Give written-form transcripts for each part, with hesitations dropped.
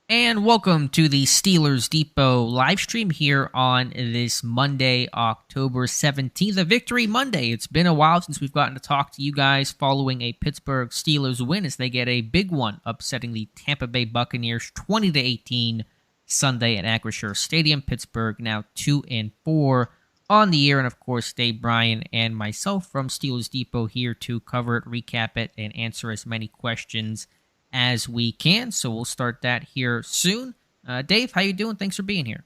And welcome to the Steelers Depot live stream here on this Monday, October 17th, a Victory Monday. It's been a while since we've gotten to talk to you guys following a Pittsburgh Steelers win as they get a big one, upsetting the Tampa Bay Buccaneers 20-18 Sunday at Acrisure Stadium. Pittsburgh now 2-4 on the year, and of course, Dave Bryan and myself from Steelers Depot here to cover it, recap it, and answer as many questions as we can. So we'll start that here soon. Dave, how you doing? Thanks for being here.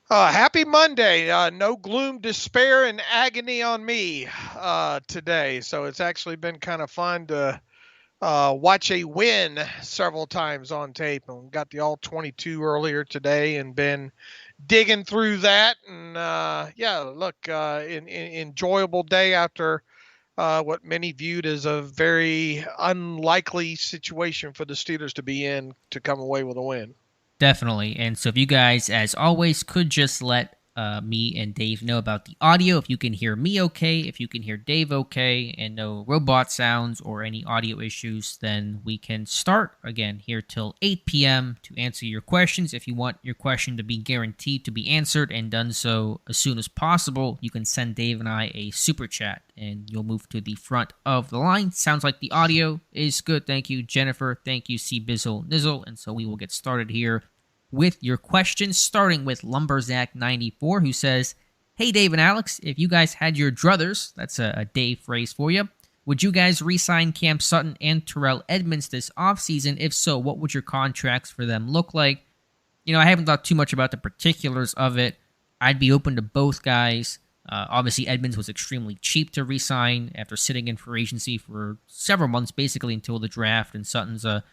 Happy Monday. No gloom, despair, and agony on me today. So it's actually been kind of fun to watch a win several times on tape. And got the all 22 earlier today and been digging through that. And enjoyable day after what many viewed as a very unlikely situation for the Steelers to be in to come away with a win. Definitely. And so if you guys, as always, could just let me and Dave know about the audio. If you can hear me okay, if you can hear Dave okay, and no robot sounds or any audio issues, then we can start again here till 8 p.m. to answer your questions. If you want your question to be guaranteed to be answered and done so as soon as possible, you can send Dave and I a super chat and you'll move to the front of the line. Sounds like the audio is good. Thank you, Jennifer. Thank you, C. Bizzle Nizzle. And so we will get started here with your questions, starting with Lumberzack94, who says, "Hey, Dave and Alex, if you guys had your druthers," that's a Dave phrase for you, "would you guys re-sign Cam Sutton and Terrell Edmunds this offseason? If so, what would your contracts for them look like?" I haven't thought too much about the particulars of it. I'd be open to both guys. Obviously, Edmunds was extremely cheap to re-sign after sitting in free agency for several months, basically until the draft, and Sutton's a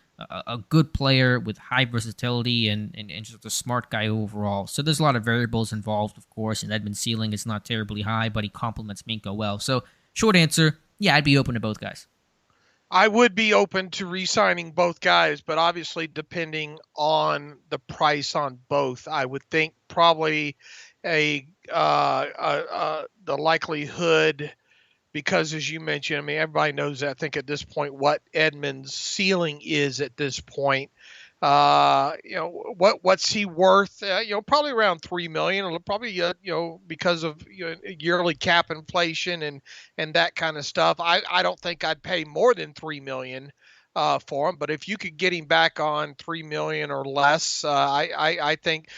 good player with high versatility and just a smart guy overall. So there's a lot of variables involved, of course, and Edmund's ceiling is not terribly high, but he complements Minka well. So short answer, yeah, I'd be open to both guys. I would be open to re-signing both guys, but obviously depending on the price on both, I would think probably the likelihood, because as you mentioned, I mean, everybody knows that, I think at this point what Edmunds' ceiling is at this point. What's he worth? Probably around $3 million. Probably because of yearly cap inflation and that kind of stuff. I don't think I'd pay more than $3 million for him. But if you could get him back on $3 million or less, I think.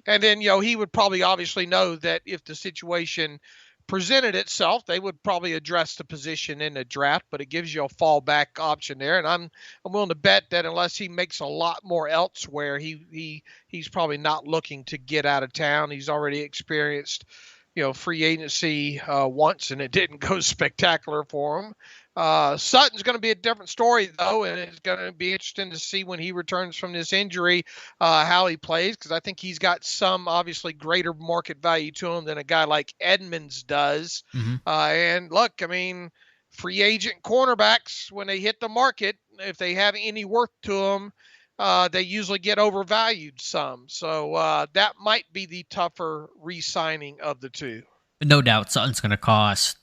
And then he would probably obviously know that if the situation presented itself, they would probably address the position in the draft, but it gives you a fallback option there. And I'm willing to bet that unless he makes a lot more elsewhere, he's probably not looking to get out of town. He's already experienced, free agency once, and it didn't go spectacular for him. Sutton's going to be a different story, though, and it's going to be interesting to see when he returns from this injury how he plays, because I think he's got some obviously greater market value to him than a guy like Edmunds does. Mm-hmm. And look, I mean, free agent cornerbacks, when they hit the market, if they have any worth to them, they usually get overvalued some. So that might be the tougher re-signing of the two. No doubt Sutton's going to cost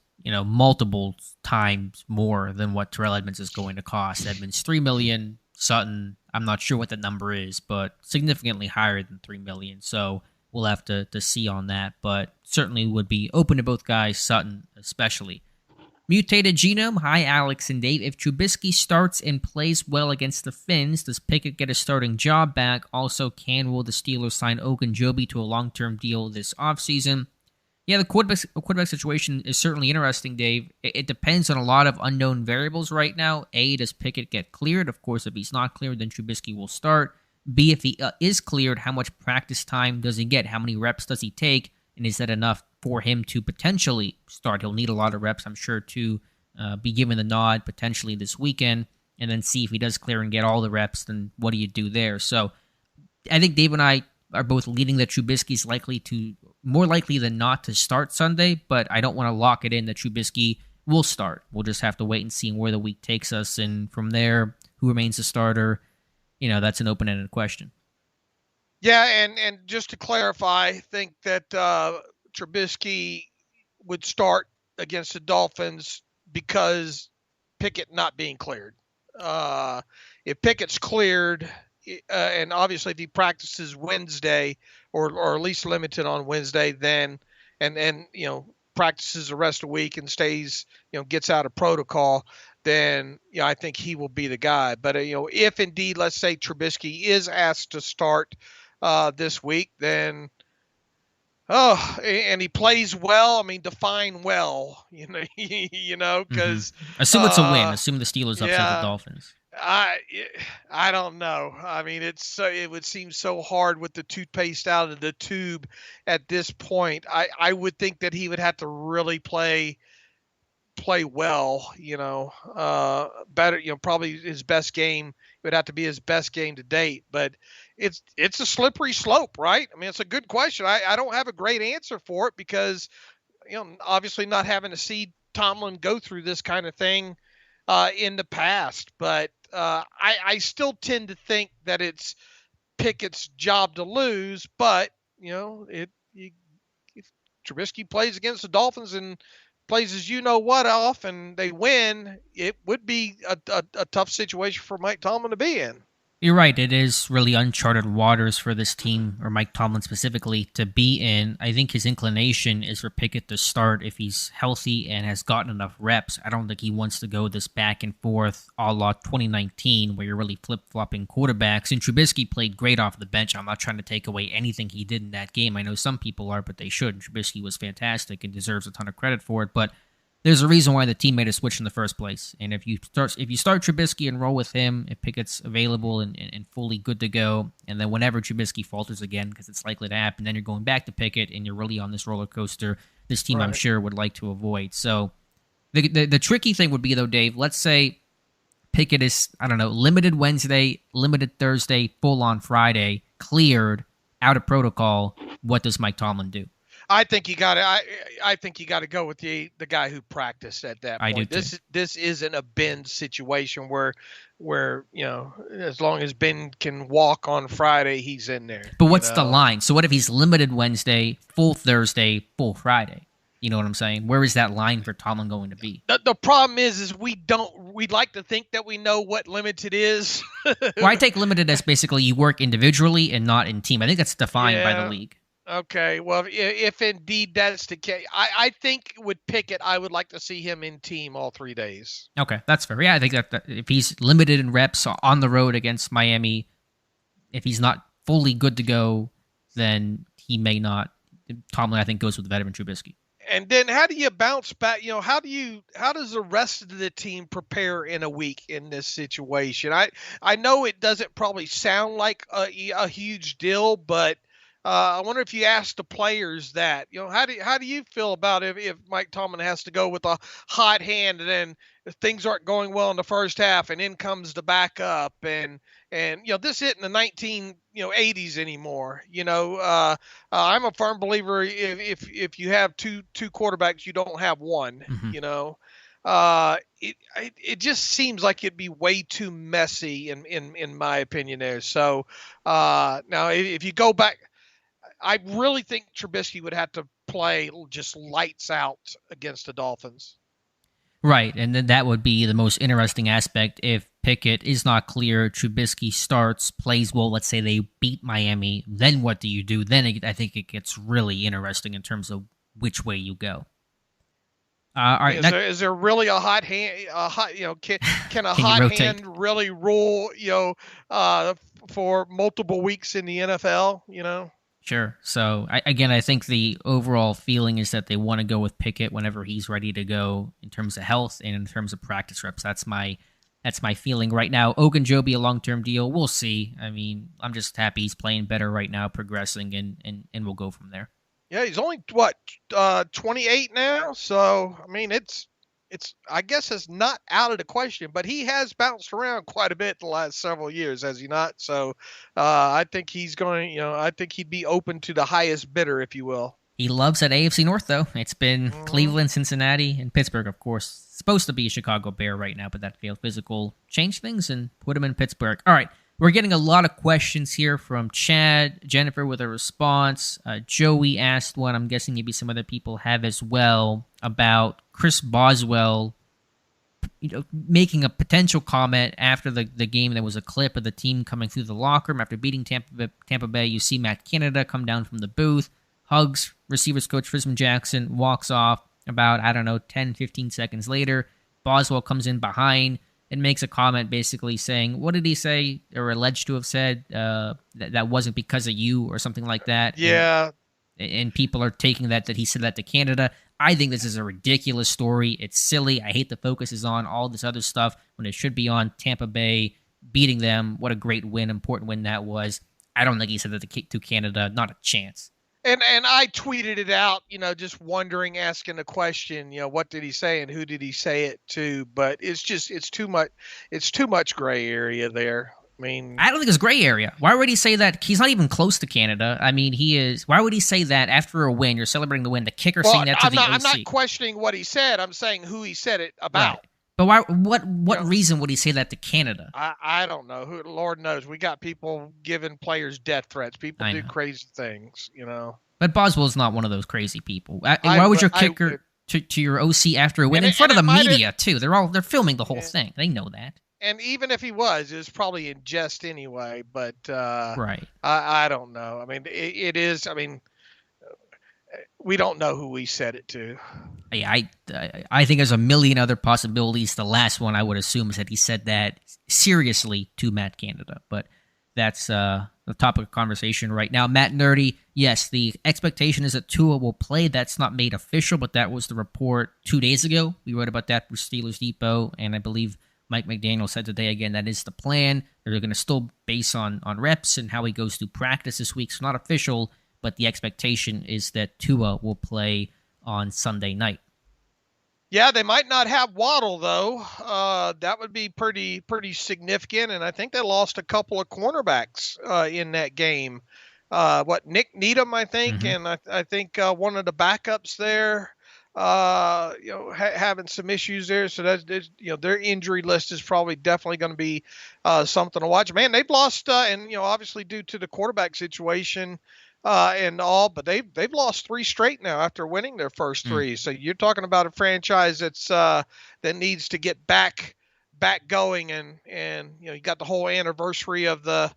multiple times more than what Terrell Edmunds is going to cost. Edmunds $3 million, Sutton, I'm not sure what the number is, but significantly higher than $3 million. So we'll have to see on that, but certainly would be open to both guys, Sutton especially. Mutated Genome, hi Alex and Dave. If Trubisky starts and plays well against the Finns, does Pickett get a starting job back? Also, will the Steelers sign Ogunjobi to a long-term deal this offseason? Yeah, the quarterback situation is certainly interesting, Dave. It depends on a lot of unknown variables right now. A, does Pickett get cleared? Of course, if he's not cleared, then Trubisky will start. B, if he is cleared, how much practice time does he get? How many reps does he take? And is that enough for him to potentially start? He'll need a lot of reps, I'm sure, to be given the nod potentially this weekend. And then see if he does clear and get all the reps, then what do you do there? So I think Dave and I are both leading that Trubisky's more likely than not to start Sunday, but I don't want to lock it in that Trubisky will start. We'll just have to wait and see where the week takes us, and from there, who remains the starter, that's an open-ended question. Yeah, and just to clarify, I think that Trubisky would start against the Dolphins because Pickett not being cleared. If Pickett's cleared, and obviously if he practices Wednesday or at least limited on Wednesday, then and practices the rest of the week and stays, gets out of protocol, then I think he will be the guy. But if indeed, let's say Trubisky is asked to start this week, then and he plays well. I mean, define well, because assume it's a win. Assume the Steelers upset the Dolphins. I don't know. I mean, it would seem so hard with the toothpaste out of the tube at this point. I would think that he would have to really play well, better, probably his best game would have to be his best game to date, but it's a slippery slope, right? I mean, it's a good question. I don't have a great answer for it because, obviously not having to see Tomlin go through this kind of thing in the past, but I still tend to think that it's Pickett's job to lose, but if Trubisky plays against the Dolphins and plays off and they win, it would be a tough situation for Mike Tomlin to be in. You're right. It is really uncharted waters for this team, or Mike Tomlin specifically, to be in. I think his inclination is for Pickett to start if he's healthy and has gotten enough reps. I don't think he wants to go this back and forth a la 2019 where you're really flip-flopping quarterbacks. And Trubisky played great off the bench. I'm not trying to take away anything he did in that game. I know some people are, but they should. Trubisky was fantastic and deserves a ton of credit for it, but there's a reason why the team made a switch in the first place. And if you start Trubisky and roll with him, if Pickett's available and fully good to go, and then whenever Trubisky falters again, because it's likely to happen, then you're going back to Pickett, and you're really on this roller coaster this team, right, I'm sure, would like to avoid. So the tricky thing would be, though, Dave, let's say Pickett is, limited Wednesday, limited Thursday, full on Friday, cleared, out of protocol. What does Mike Tomlin do? I think you got to. I think you got to go with the guy who practiced at that point. I do too. This isn't a Ben situation where as long as Ben can walk on Friday, he's in there. But what's the line? So what if he's limited Wednesday, full Thursday, full Friday? You know what I'm saying? Where is that line for Tomlin going to be? The problem is we'd like to think that we know what limited is. Well, I take limited as basically you work individually and not in team. I think that's defined by the league. Okay, well, if indeed that's the case, I think with Pickett, I would like to see him in team all 3 days. Okay, that's fair. Yeah, I think that if he's limited in reps on the road against Miami, if he's not fully good to go, then he may not. Tomlin, I think, goes with veteran Trubisky. And then how do you bounce back? How does the rest of the team prepare in a week in this situation? I know it doesn't probably sound like a huge deal, but I wonder if you ask the players that, how do you feel about if Mike Tomlin has to go with a hot hand and then things aren't going well in the first half and in comes the backup and this isn't the 1980s anymore. I'm a firm believer if you have two quarterbacks, you don't have one. Mm-hmm. It just seems like it'd be way too messy in my opinion there. So now if you go back. I really think Trubisky would have to play just lights out against the Dolphins. Right, and then that would be the most interesting aspect. If Pickett is not clear, Trubisky starts, plays well, let's say they beat Miami, then what do you do? Then I think it gets really interesting in terms of which way you go. All right, is there really a hot hand? Can a hot hand really rule? For multiple weeks in the NFL? Sure. So, I think the overall feeling is that they want to go with Pickett whenever he's ready to go in terms of health and in terms of practice reps. That's my feeling right now. Ogunjobi, a long-term deal. We'll see. I mean, I'm just happy he's playing better right now, progressing, and we'll go from there. Yeah, he's only, 28 now? So, I mean, it's I guess it's not out of the question, but he has bounced around quite a bit the last several years, has he not? So I think he's going, I think he'd be open to the highest bidder, if you will. He loves that AFC North, though. It's been Cleveland, Cincinnati, and Pittsburgh, of course. It's supposed to be a Chicago Bear right now, but that failed physical. Change things and put him in Pittsburgh. All right. We're getting a lot of questions here from Chad, Jennifer with a response. Joey asked one, I'm guessing maybe some other people have as well, about Chris Boswell making a potential comment after the game. There was a clip of the team coming through the locker room after beating Tampa Bay. You see Matt Canada come down from the booth, hugs receivers coach Frisman Jackson, walks off. About, I don't know, 10, 15 seconds later, Boswell comes in behind and makes a comment basically saying, what did he say, or alleged to have said, that wasn't because of you or something like that. Yeah. And people are taking that he said that to Canada. I think this is a ridiculous story. It's silly. I hate the focus is on all this other stuff when it should be on Tampa Bay beating them. What a great win, important win that was. I don't think he said that to Canada. Not a chance. And I tweeted it out, just wondering, asking the question, what did he say and who did he say it to? But it's too much gray area there. I mean, I don't think it's gray area. Why would he say that? He's not even close to Canada. I mean, he is. Why would he say that after a win? You're celebrating the win. The kicker saying that to the OC. I'm not questioning what he said. I'm saying who he said it about. Right. But why? What reason would he say that to Canada? I don't know. Who, Lord knows. We got people giving players death threats. People do crazy things, But Boswell's not one of those crazy people. Why would your kicker to your OC after a win in front of the media too? They're filming the whole thing. They know that. And even if he was, it was probably in jest anyway. But right, I don't know. I mean, it is. I mean, we don't know who we said it to. Yeah, I think there's a million other possibilities. The last one I would assume is that he said that seriously to Matt Canada, but that's the topic of conversation right now. Matt Nerdy, yes, the expectation is that Tua will play. That's not made official, but that was the report 2 days ago. We wrote about that for Steelers Depot, and I believe Mike McDaniel said today, again, that is the plan. They're going to still base on reps and how he goes through practice this week. So not official, but the expectation is that Tua will play on Sunday night. Yeah, they might not have Waddle, though. That would be pretty significant, and I think they lost a couple of cornerbacks in that game. Nick Needham, I think, and I think one of the backups there, having some issues there. So that's their injury list is probably definitely going to be something to watch. Man, they've lost, and obviously due to the quarterback situation and all, but they've lost 3 straight now after winning their first 3. So you're talking about a franchise that's that needs to get back going, and you got the whole anniversary of the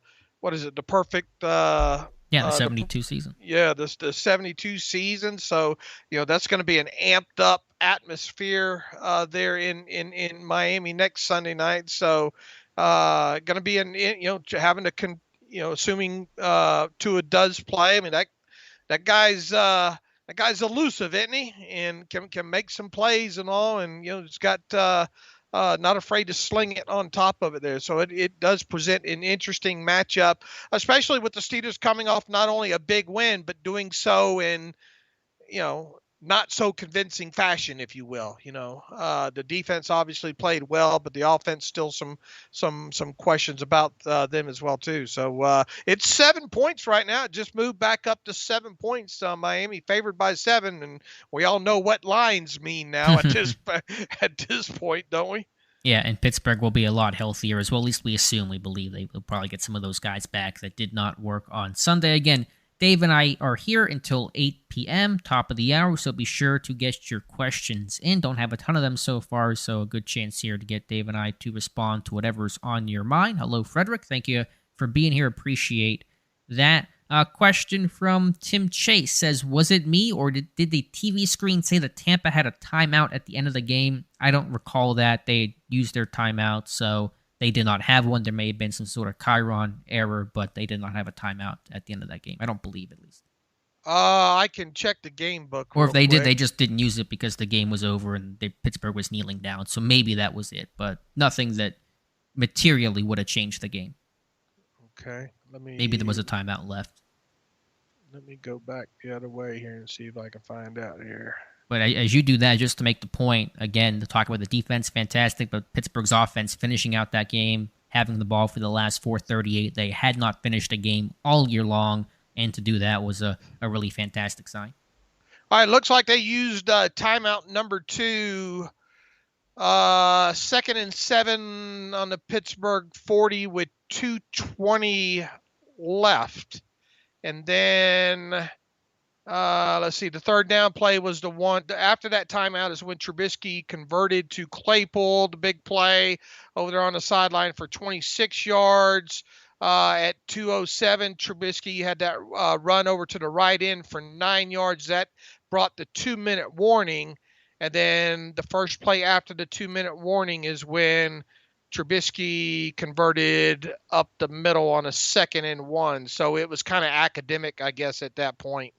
perfect. The 72 season. Yeah, the 72 season. So, that's going to be an amped up atmosphere there in Miami next Sunday night. So, going to be having to assuming Tua does play. I mean, that guy's elusive, isn't he? And can make some plays and all, and he's got not afraid to sling it on top of it there. So it does present an interesting matchup, especially with the Steelers coming off not only a big win, but doing so in, not so convincing fashion, if you will. The defense obviously played well, but the offense still some questions about them as well too. So it's 7 points right now. It just moved back up to 7 points. Miami favored by 7, and we all know what lines mean now at this point, don't we? Yeah, and Pittsburgh will be a lot healthier as well. At least we believe they will probably get some of those guys back that did not work on Sunday. Again, Dave and I are here until 8 p.m., top of the hour, so be sure to get your questions in. Don't have a ton of them so far, so a good chance here to get Dave and I to respond to whatever's on your mind. Hello, Frederick. Thank you for being here. Appreciate that. Question from Tim Chase says, was it me or did the TV screen say that Tampa had a timeout at the end of the game? I don't recall that. They used their timeout, so they did not have one. There may have been some sort of Chiron error, but they did not have a timeout at the end of that game. I don't believe, at least. I can check the game book. Or if they did, they just didn't use it because the game was over and Pittsburgh was kneeling down. So maybe that was it, but nothing that materially would have changed the game. Okay. Maybe there was a timeout left. Let me go back the other way here and see if I can find out here. But as you do that, just to make the point, again, to talk about the defense, fantastic, but Pittsburgh's offense finishing out that game, having the ball for the last 4:38. They had not finished a game all year long, and to do that was a really fantastic sign. All right, looks like they used timeout number 2, 2nd and 7 on the Pittsburgh 40 with 2:20 left. And then Let's see. The third down play was the one after that timeout is when Trubisky converted to Claypool, the big play over there on the sideline for 26 yards. At 2:07, Trubisky had that run over to the right end for 9 yards. That brought the 2-minute warning. And then the first play after the 2-minute warning is when Trubisky converted up the middle on a 2nd and 1. So it was kind of academic, I guess, at that point.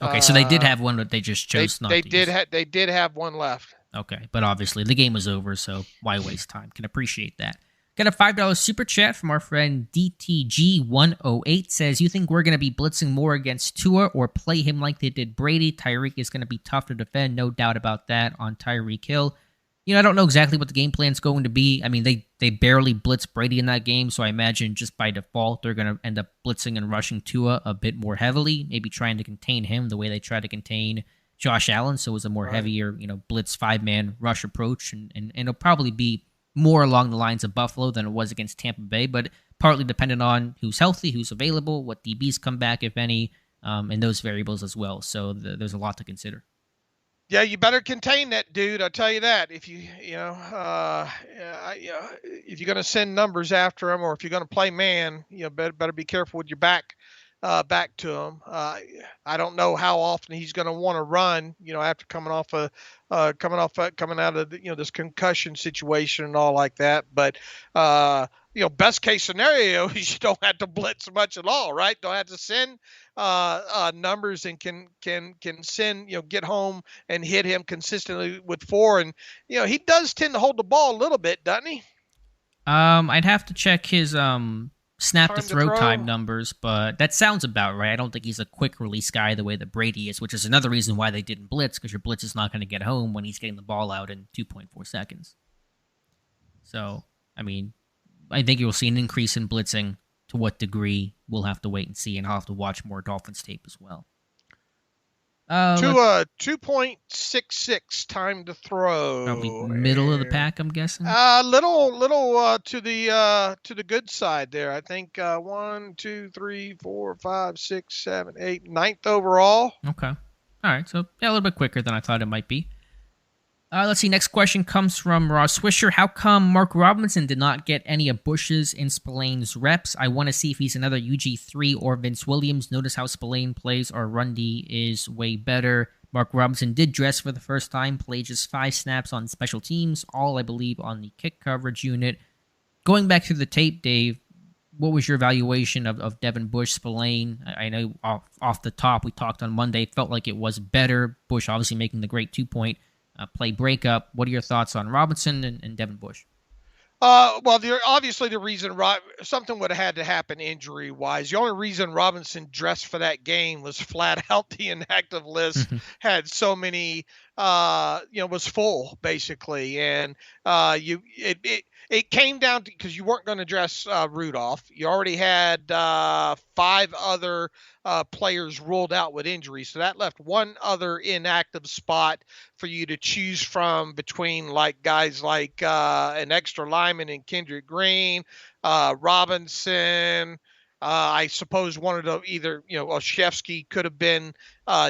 Okay, so they did have one, but they just chose not to use. They did have one left. Okay, but obviously the game was over, so why waste time? Can appreciate that. Got a $5 super chat from our friend DTG108. Says, you think we're going to be blitzing more against Tua or play him like they did Brady? Tyreek is going to be tough to defend, no doubt about that, on Tyreek Hill. I don't know exactly what the game plan is going to be. I mean, they barely blitzed Brady in that game, so I imagine just by default they're going to end up blitzing and rushing Tua a bit more heavily, maybe trying to contain him the way they tried to contain Josh Allen, so it was a more heavier, blitz 5-man rush approach, and it'll probably be more along the lines of Buffalo than it was against Tampa Bay, but partly dependent on who's healthy, who's available, what DBs come back, if any, and those variables as well. So there's a lot to consider. Yeah, you better contain that dude. I'll tell you that. If if you're going to send numbers after him, or if you're going to play man, better be careful with your back to him. I don't know how often he's going to want to run. After coming out of this concussion situation and all like that. But best case scenario is you don't have to blitz much at all, right? Don't have to send numbers and can send, get home and hit him consistently with 4. And, he does tend to hold the ball a little bit, doesn't he? I'd have to check his snap to throw time numbers, but that sounds about right. I don't think he's a quick release guy the way that Brady is, which is another reason why they didn't blitz, because your blitz is not going to get home when he's getting the ball out in 2.4 seconds. So, I mean, I think you'll see an increase in blitzing. To what degree, we'll have to wait and see, and I'll have to watch more Dolphins tape as well. 2.66 time to throw. Probably middle of the pack, I'm guessing. Little to the good side there. I think 1, 2, 3, 4, 5, 6, 7, 8, 9th overall. Okay. All right. So yeah, a little bit quicker than I thought it might be. Let's see. Next question comes from Ross Swisher. How come Mark Robinson did not get any of Bush's and Spillane's reps? I want to see if he's another UG3 or Vince Williams. Notice how Spillane plays. Our run D is way better. Mark Robinson did dress for the first time, played just 5 snaps on special teams, all, I believe, on the kick coverage unit. Going back to the tape, Dave, what was your evaluation of Devin Bush, Spillane? I know off the top, we talked on Monday, felt like it was better. Bush obviously making the great 2-point play breakup. What are your thoughts on Robinson and Devin Bush? Well, obviously the reason something would have had to happen injury-wise. The only reason Robinson dressed for that game was flat out the inactive list had so many, was full basically, and it came down to, because you weren't going to dress Rudolph. You already had 5 other players ruled out with injury, so that left one other inactive spot for you to choose from between guys like an extra lineman in Kendrick Green, Robinson. I suppose one of the either Olszewski could have been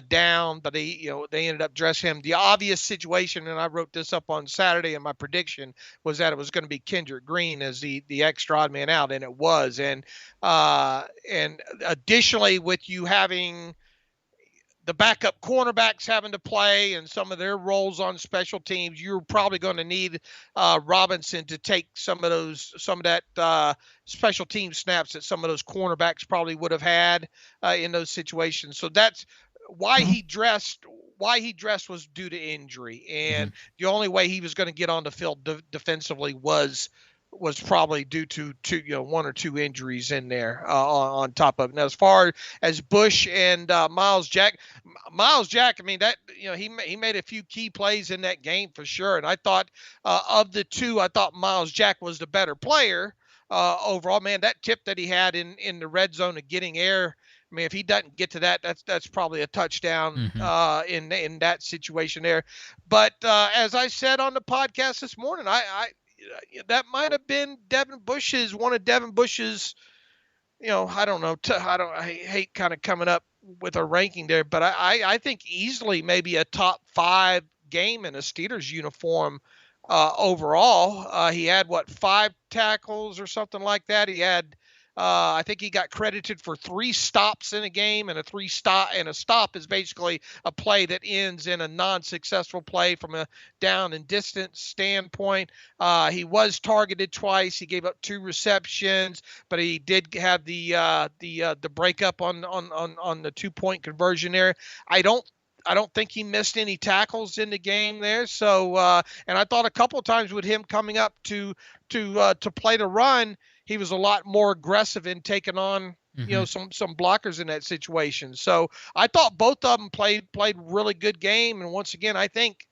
down, but they ended up dressing him. The obvious situation, and I wrote this up on Saturday, and my prediction was that it was going to be Kendrick Green as the extra odd man out, and it was. And additionally, with you having the backup cornerbacks having to play and some of their roles on special teams, you're probably going to need Robinson to take some of that special team snaps that some of those cornerbacks probably would have had in those situations. So that's why he dressed. Why he dressed was due to injury, and the only way he was going to get on the field defensively was probably due to 1 or 2 injuries in there on top of it. Now, as far as Bush and Miles Jack, I mean, that he made a few key plays in that game for sure. And I thought of the two, I thought Miles Jack was the better player overall. Man, that tip that he had in the red zone of getting air. I mean, if he doesn't get to that, that's probably a touchdown in that situation there. But as I said on the podcast this morning, that might have been one of Devin Bush's, I don't know. I hate kind of coming up with a ranking there, but I think easily maybe a top 5 game in a Steelers uniform overall. He had what 5 tackles or something like that. He had I think he got credited for 3 stops in a game, and a stop is basically a play that ends in a non-successful play from a down and distance standpoint. He was targeted twice. He gave up 2 receptions, but he did have the breakup on the 2-point conversion there. I don't think he missed any tackles in the game there. So, and I thought a couple of times with him coming up to play the run, he was a lot more aggressive in taking on some blockers in that situation. So I thought both of them played really good game. And once again, I think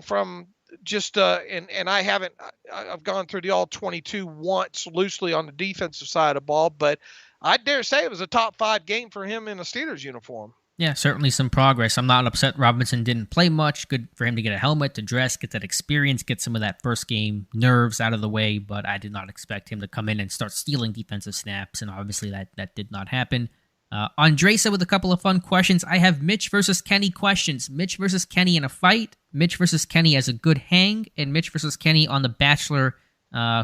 from just and I've gone through the all 22 once loosely on the defensive side of the ball, but I dare say it was a top 5 game for him in a Steelers uniform. Yeah, certainly some progress. I'm not upset Robinson didn't play much. Good for him to get a helmet, to dress, get that experience, get some of that first game nerves out of the way, but I did not expect him to come in and start stealing defensive snaps, and obviously that did not happen. Andresa with a couple of fun questions. I have Mitch versus Kenny questions. Mitch versus Kenny in a fight, Mitch versus Kenny as a good hang, and Mitch versus Kenny on The Bachelor.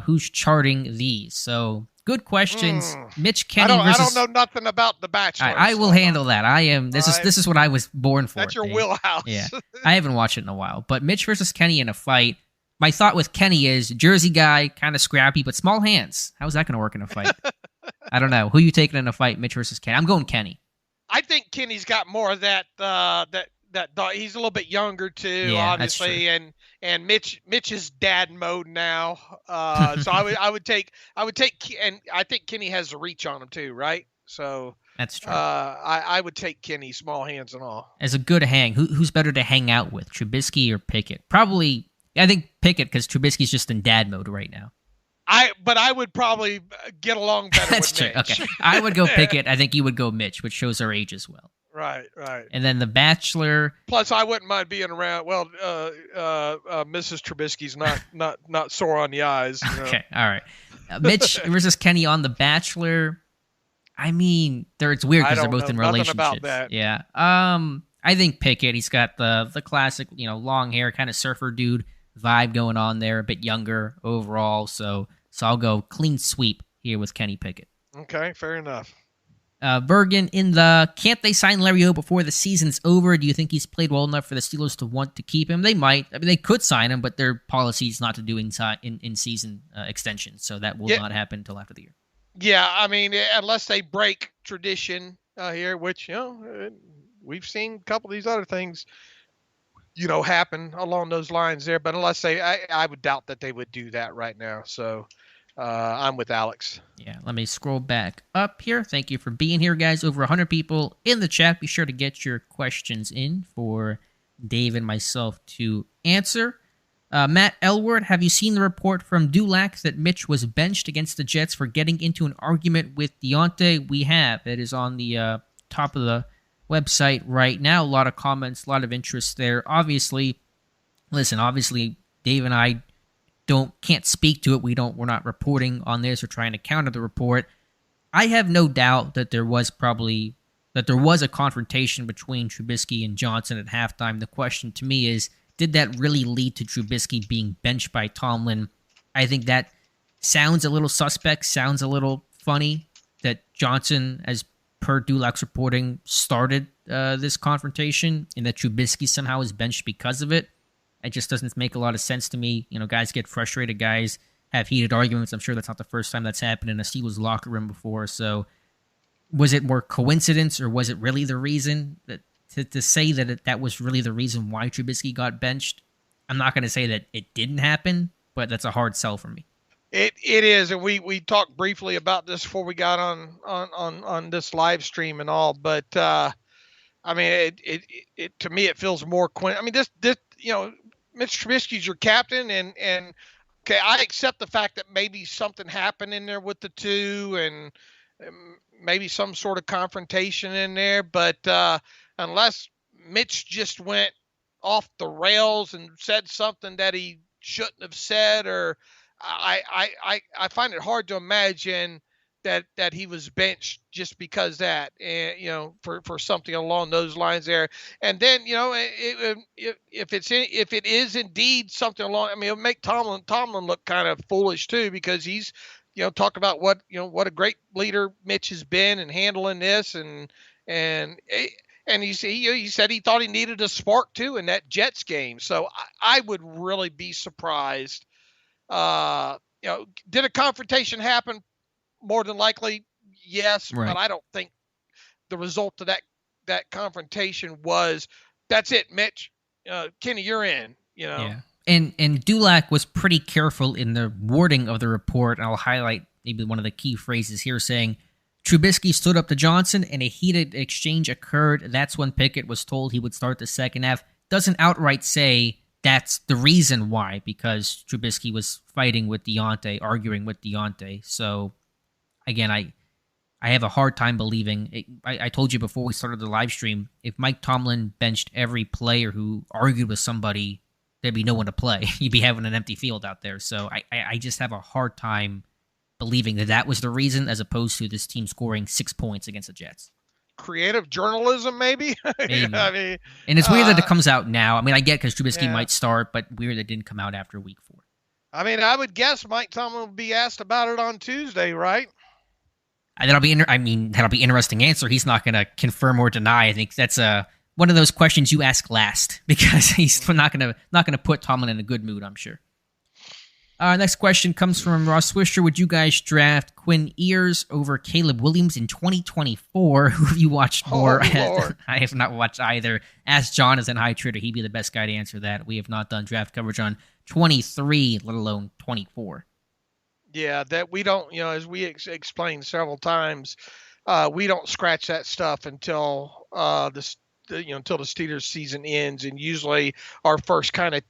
Who's charting these? So good questions. Mitch, Kenny I versus... don't know nothing about The Bachelor. I will handle that. I am. This is what I was born for. That's your wheelhouse. Yeah, I haven't watched it in a while. But Mitch versus Kenny in a fight. My thought with Kenny is Jersey guy, kind of scrappy, but small hands. How is that going to work in a fight? I don't know. Who you taking in a fight, Mitch versus Kenny? I'm going Kenny. I think Kenny's got more of that. He's a little bit younger too, obviously, and Mitch is dad mode now. So I would take, and I think Kenny has the reach on him too, right? So that's true. I would take Kenny, small hands and all. As a good hang, who's better to hang out with, Trubisky or Pickett? Probably, I think Pickett, because Trubisky's just in dad mode right now. But I would probably get along better That's with Mitch. True. Okay, I would go Pickett. I think you would go Mitch, which shows our age as well. Right. And then The Bachelor. Plus, I wouldn't mind being around. Well, Mrs. Trubisky's not sore on the eyes. Okay, all right. Mitch versus Kenny on The Bachelor. I mean, it's weird because they're both in relationships. About that. Yeah. I think Pickett. He's got the classic, long hair, kind of surfer dude vibe going on there. A bit younger overall. So I'll go clean sweep here with Kenny Pickett. Okay, fair enough. Bergen can't they sign Larry O before the season's over? Do you think he's played well enough for the Steelers to want to keep him? They might. I mean, they could sign him, but their policy is not to do in-season extensions, so that will not happen until after the year. Yeah, I mean, unless they break tradition here, which, we've seen a couple of these other things, happen along those lines there. But unless I would doubt that they would do that right now. So I'm with Alex. Yeah, let me scroll back up here. Thank you for being here, guys. Over 100 people in the chat. Be sure to get your questions in for Dave and myself to answer. Matt Elward, have you seen the report from Dulac that Mitch was benched against the Jets for getting into an argument with Deontay? We have. It is on the top of the website right now. A lot of comments, a lot of interest there. Obviously, Dave and I can't speak to it. We're not reporting on this or trying to counter the report. I have no doubt that there was a confrontation between Trubisky and Johnson at halftime. The question to me is, did that really lead to Trubisky being benched by Tomlin? I think that sounds a little suspect, sounds a little funny that Johnson, as per Dulac's reporting, started this confrontation and that Trubisky somehow is benched because of it. It just doesn't make a lot of sense to me. Guys get frustrated. Guys have heated arguments. I'm sure that's not the first time that's happened in a Steelers locker room before. So was it more coincidence or was it really the reason to say that that was really the reason why Trubisky got benched? I'm not going to say that it didn't happen, but that's a hard sell for me. It is, and we talked briefly about this before we got on this live stream and all. But I mean, it to me it feels more. I mean, this Mitch Trubisky's your captain, and okay, I accept the fact that maybe something happened in there with the two, and maybe some sort of confrontation in there. But unless Mitch just went off the rails and said something that he shouldn't have said, or I find it hard to imagine that he was benched just because that, and for something along those lines there. And then if it is indeed something along, I mean, it'll make Tomlin look kind of foolish too, because he's talk about what a great leader Mitch has been in handling this, and he said he thought he needed a spark too in that Jets game. So I would really be surprised. Did a confrontation happen? More than likely, yes, Right. but I don't think the result of that confrontation was, that's it, Mitch. Kenny, you're in. Yeah. And Dulac was pretty careful in the wording of the report, and I'll highlight maybe one of the key phrases here, saying Trubisky stood up to Johnson and a heated exchange occurred. That's when Pickett was told he would start the second half. Doesn't outright say that's the reason why, because Trubisky was fighting with Deontay, arguing with Deontay. So again, I have a hard time believing it. I told you before we started the live stream, if Mike Tomlin benched every player who argued with somebody, there'd be no one to play. You'd be having an empty field out there. So I just have a hard time believing that was the reason, as opposed to this team scoring 6 points against the Jets. Creative journalism, maybe? Maybe. I mean, and it's weird that it comes out now. I mean, I get because Trubisky might start, but weird it didn't come out after week 4. I mean, I would guess Mike Tomlin will be asked about it on Tuesday, right? That'll be interesting answer. He's not going to confirm or deny. I think that's one of those questions you ask last, because he's not going to put Tomlin in a good mood, I'm sure. Next question comes from Ross Swisher. Would you guys draft Quinn Ewers over Caleb Williams in 2024? Who have you watched more? Oh, I have not watched either. Ask John as an high trader. He'd be the best guy to answer that. We have not done draft coverage on 23, let alone 24. Yeah, that we don't, as we explained several times, we don't scratch that stuff until until the Steelers season ends, and usually our first kind of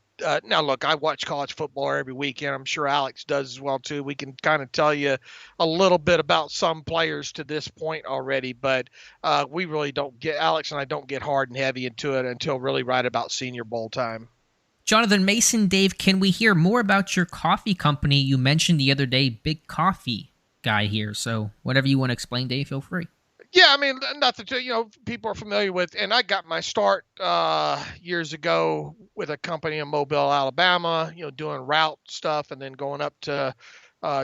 now look, I watch college football every weekend. I'm sure Alex does as well too. We can kind of tell you a little bit about some players to this point already, but we really don't get, Alex and I don't get hard and heavy into it until really right about Senior Bowl time. Jonathan Mason, Dave, can we hear more about your coffee company? You mentioned the other day, big coffee guy here. So whatever you want to explain, Dave, feel free. Yeah, I mean, nothing to, people are familiar with. And I got my start years ago with a company in Mobile, Alabama, doing route stuff, and then going up to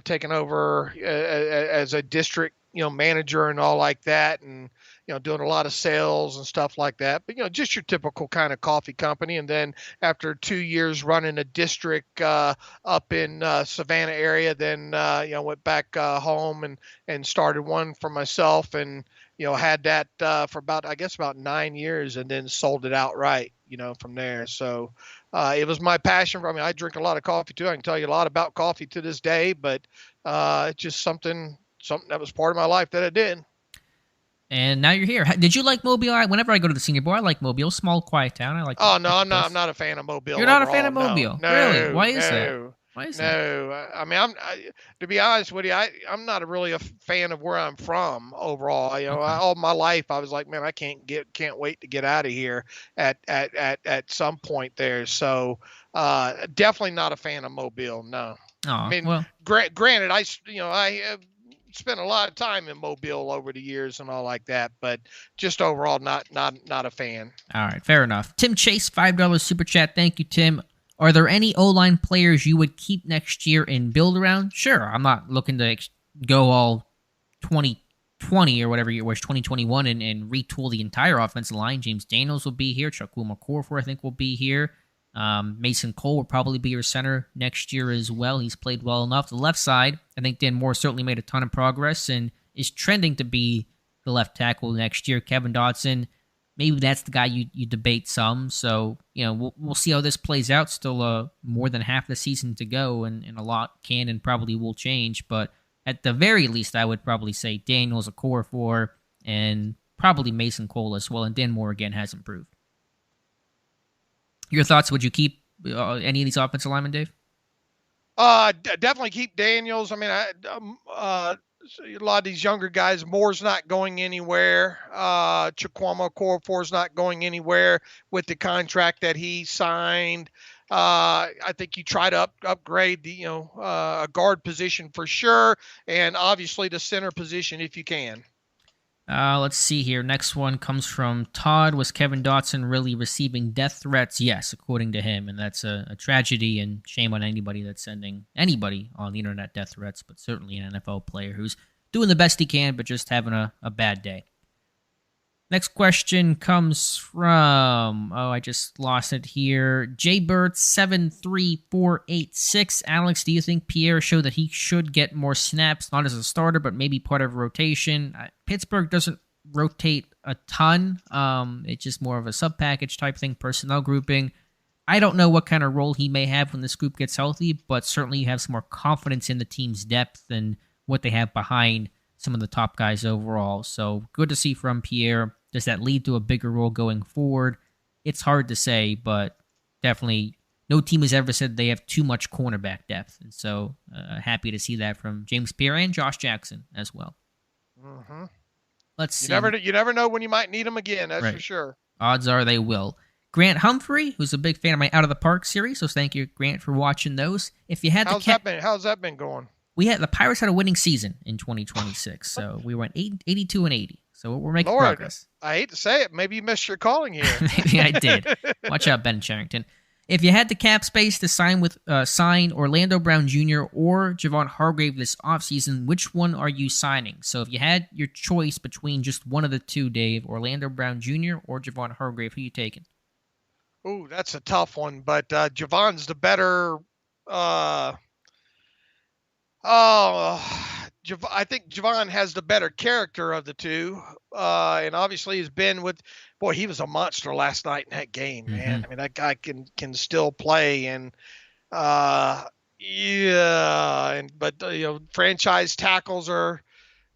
taking over as a district, manager and all like that. And, doing a lot of sales and stuff like that, but, just your typical kind of coffee company. And then after 2 years running a district up in Savannah area, then, went back home and started one for myself, and, had that for about 9 years, and then sold it outright, from there. So it was my passion. I mean, I drink a lot of coffee too. I can tell you a lot about coffee to this day, but it's just something that was part of my life that I did. And now you're here. Did you like Mobile? Whenever I go to the Senior Bowl, I like Mobile. Small, quiet town. I like. Oh no, I'm not a fan of Mobile. You're not overall. A fan of Mobile, no, really? Why is that? Why is that? No, I mean, to be honest with you, I'm not really a fan of where I'm from overall. All my life I was like, man, I can't wait to get out of here at some point there. So definitely not a fan of Mobile. No. Oh, I mean, well. Granted, I spent a lot of time in Mobile over the years and all like that, but just overall not a fan. All right, fair enough. Tim Chase, $5 super chat. Thank you, Tim. Are there any O-line players you would keep next year and build around? Sure. I'm not looking to go all 2020 or whatever year it was, 2021, and retool the entire offensive line. James Daniels will be here. Chukwuma Okorafor, I think, will be here. Mason Cole will probably be your center next year as well. He's played well enough. The left side, I think Dan Moore certainly made a ton of progress and is trending to be the left tackle next year. Kevin Dotson, maybe that's the guy you debate some. So, we'll see how this plays out. Still more than half the season to go, and a lot can and probably will change. But at the very least, I would probably say Daniels, Okorafor, and probably Mason Cole as well. And Dan Moore, again, has improved. Your thoughts? Would you keep any of these offensive linemen, Dave? Definitely keep Daniels. I mean, a lot of these younger guys, Moore's not going anywhere. Chukwuma Okorafor's not going anywhere with the contract that he signed. I think you try to upgrade the a guard position for sure, and obviously the center position if you can. Let's see here. Next one comes from Todd. Was Kevin Dotson really receiving death threats? Yes, according to him. And that's a tragedy, and shame on anybody that's sending anybody on the internet death threats, but certainly an NFL player who's doing the best he can, but just having a bad day. Next question comes from, I just lost it here. JBird73486. Alex, do you think Pierre showed that he should get more snaps, not as a starter, but maybe part of a rotation? Pittsburgh doesn't rotate a ton. It's just more of a sub-package type thing, personnel grouping. I don't know what kind of role he may have when this group gets healthy, but certainly you have some more confidence in the team's depth and what they have behind some of the top guys overall. So good to see from Pierre. Does that lead to a bigger role going forward? It's hard to say, but definitely no team has ever said they have too much cornerback depth. And so happy to see that from James Pierre and Josh Jackson as well. Mm-hmm. Let's see. You never know when you might need them again, that's right. For sure. Odds are they will. Grant Humphrey, who's a big fan of my Out of the Park series, so thank you, Grant, for watching those. If you had how's that been going? The Pirates had a winning season in 2026, so we went 82-80. So we're making progress. I hate to say it. Maybe you missed your calling here. Maybe I did. Watch out, Ben Charrington. If you had the cap space to sign Orlando Brown Jr. or Javon Hargrave this offseason, which one are you signing? So if you had your choice between just one of the two, Dave, Orlando Brown Jr. or Javon Hargrave, who are you taking? Ooh, that's a tough one, but Javon's the better. I think Javon has the better character of the two, and obviously has been with. Boy, he was a monster last night in that game, man. I mean, that guy can still play, and but franchise tackles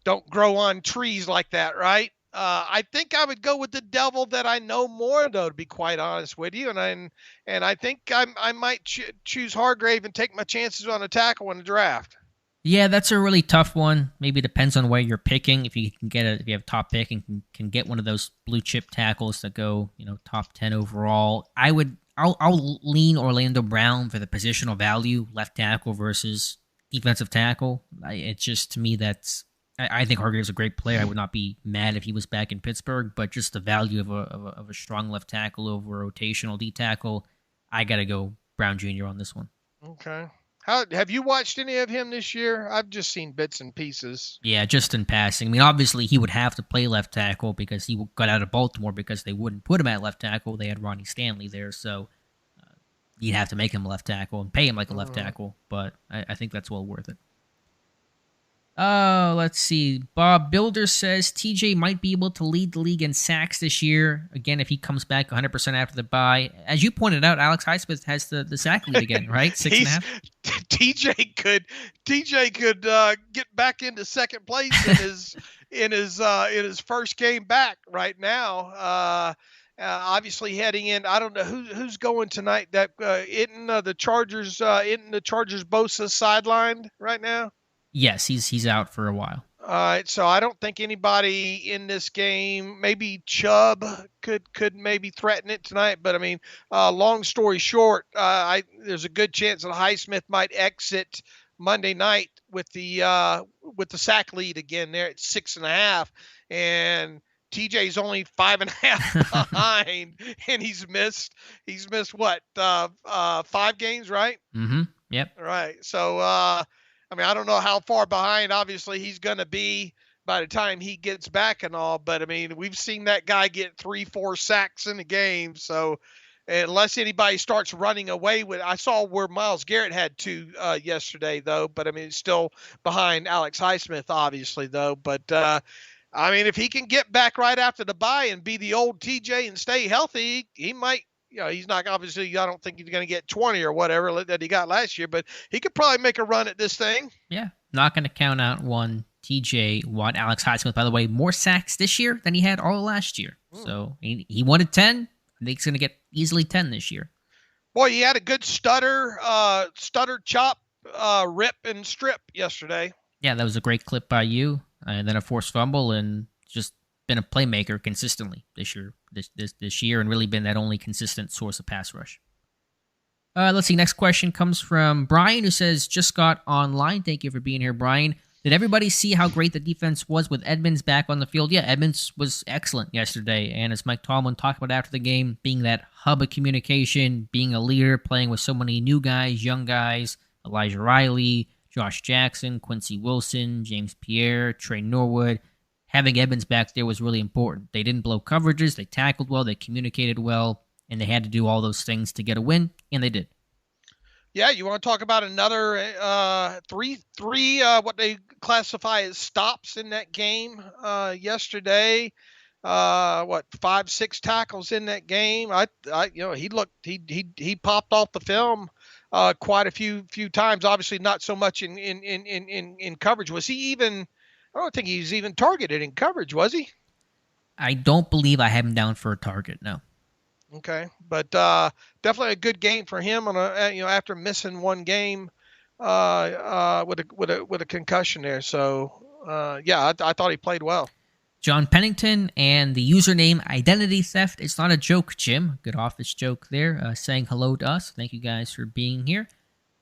don't grow on trees like that, right? I think I would go with the devil that I know more, though, to be quite honest with you, and I think I might choose Hargrave and take my chances on a tackle in the draft. Yeah, that's a really tough one. Maybe it depends on where you're picking. If you have a top pick and can get one of those blue chip tackles that go, top 10 overall, I'll lean Orlando Brown for the positional value, left tackle versus defensive tackle. It's just, to me, I think Hargrave's a great player. I would not be mad if he was back in Pittsburgh, but just the value of a strong left tackle over a rotational D tackle, I got to go Brown Jr. on this one. Okay. Have you watched any of him this year? I've just seen bits and pieces. Yeah, just in passing. I mean, obviously he would have to play left tackle because he got out of Baltimore because they wouldn't put him at left tackle. They had Ronnie Stanley there, so you'd have to make him left tackle and pay him like a left tackle. But I think that's well worth it. Let's see. Bob Builder says TJ might be able to lead the league in sacks this year. Again, if he comes back 100% after the bye. As you pointed out, Alex Highsmith has the sack lead again, right? 6.5. TJ could get back into second place in his first game back right now. Obviously heading in, I don't know who's going tonight. That isn't the Chargers Bosa sidelined right now? Yes, he's out for a while. All right, so I don't think anybody in this game. Maybe Chubb could maybe threaten it tonight, but I mean, long story short, there's a good chance that Highsmith might exit Monday night with the sack lead again there at 6.5, and TJ's only 5.5 behind, and he's missed what 5 games, right? Mm-hmm. Yep. Right. So. I mean, I don't know how far behind, obviously, he's going to be by the time he gets back and all. But, I mean, we've seen that guy get 3-4 sacks in a game. So, unless anybody starts running away with – I saw where Myles Garrett had 2 yesterday, though. But, I mean, it's still behind Alex Highsmith, obviously, though. But, I mean, if he can get back right after the bye and be the old TJ and stay healthy, he might – he's not obviously. I don't think he's going to get 20 or whatever that he got last year, but he could probably make a run at this thing. Yeah, not going to count out one TJ Watt. Alex Highsmith, by the way, more sacks this year than he had all last year. So he wanted 10. I think he's going to get easily 10 this year. Boy, he had a good stutter, chop, rip, and strip yesterday. Yeah, that was a great clip by you, and then a forced fumble, and just been a playmaker consistently this year, and really been that only consistent source of pass rush. Let's see. Next question comes from Brian, who says, just got online. Thank you for being here, Brian. Did everybody see how great the defense was with Edmonds back on the field? Yeah, Edmonds was excellent yesterday. And as Mike Tomlin talked about after the game, being that hub of communication, being a leader, playing with so many new guys, young guys, Elijah Riley, Josh Jackson, Quincy Wilson, James Pierre, Trey Norwood. Having Edmonds back there was really important. They didn't blow coverages. They tackled well. They communicated well. And they had to do all those things to get a win, and they did. Yeah, you want to talk about another three what they classify as stops in that game yesterday? 5-6 tackles in that game. He popped off the film quite a few times. Obviously, not so much in coverage. Was he even? I don't think he's even targeted in coverage, was he? I don't believe I have him down for a target. No. Okay, but definitely a good game for him on after missing one game with a concussion there. So I thought he played well. John Pennington and the username Identity Theft. It's not a joke, Jim. Good office joke there. Saying hello to us. Thank you guys for being here.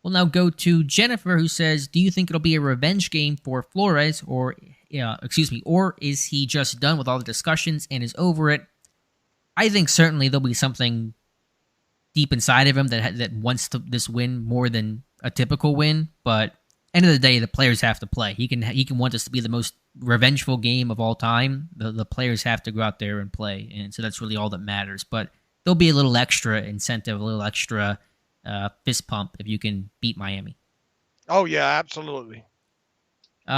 We'll now go to Jennifer, who says, "Do you think it'll be a revenge game for Flores, or is he just done with all the discussions and is over it?" I think certainly there'll be something deep inside of him that wants this win more than a typical win. But end of the day, the players have to play. He can want this to be the most revengeful game of all time. The players have to go out there and play, and so that's really all that matters. But there'll be a little extra incentive, a little extra fist pump if you can beat Miami. Oh yeah, absolutely.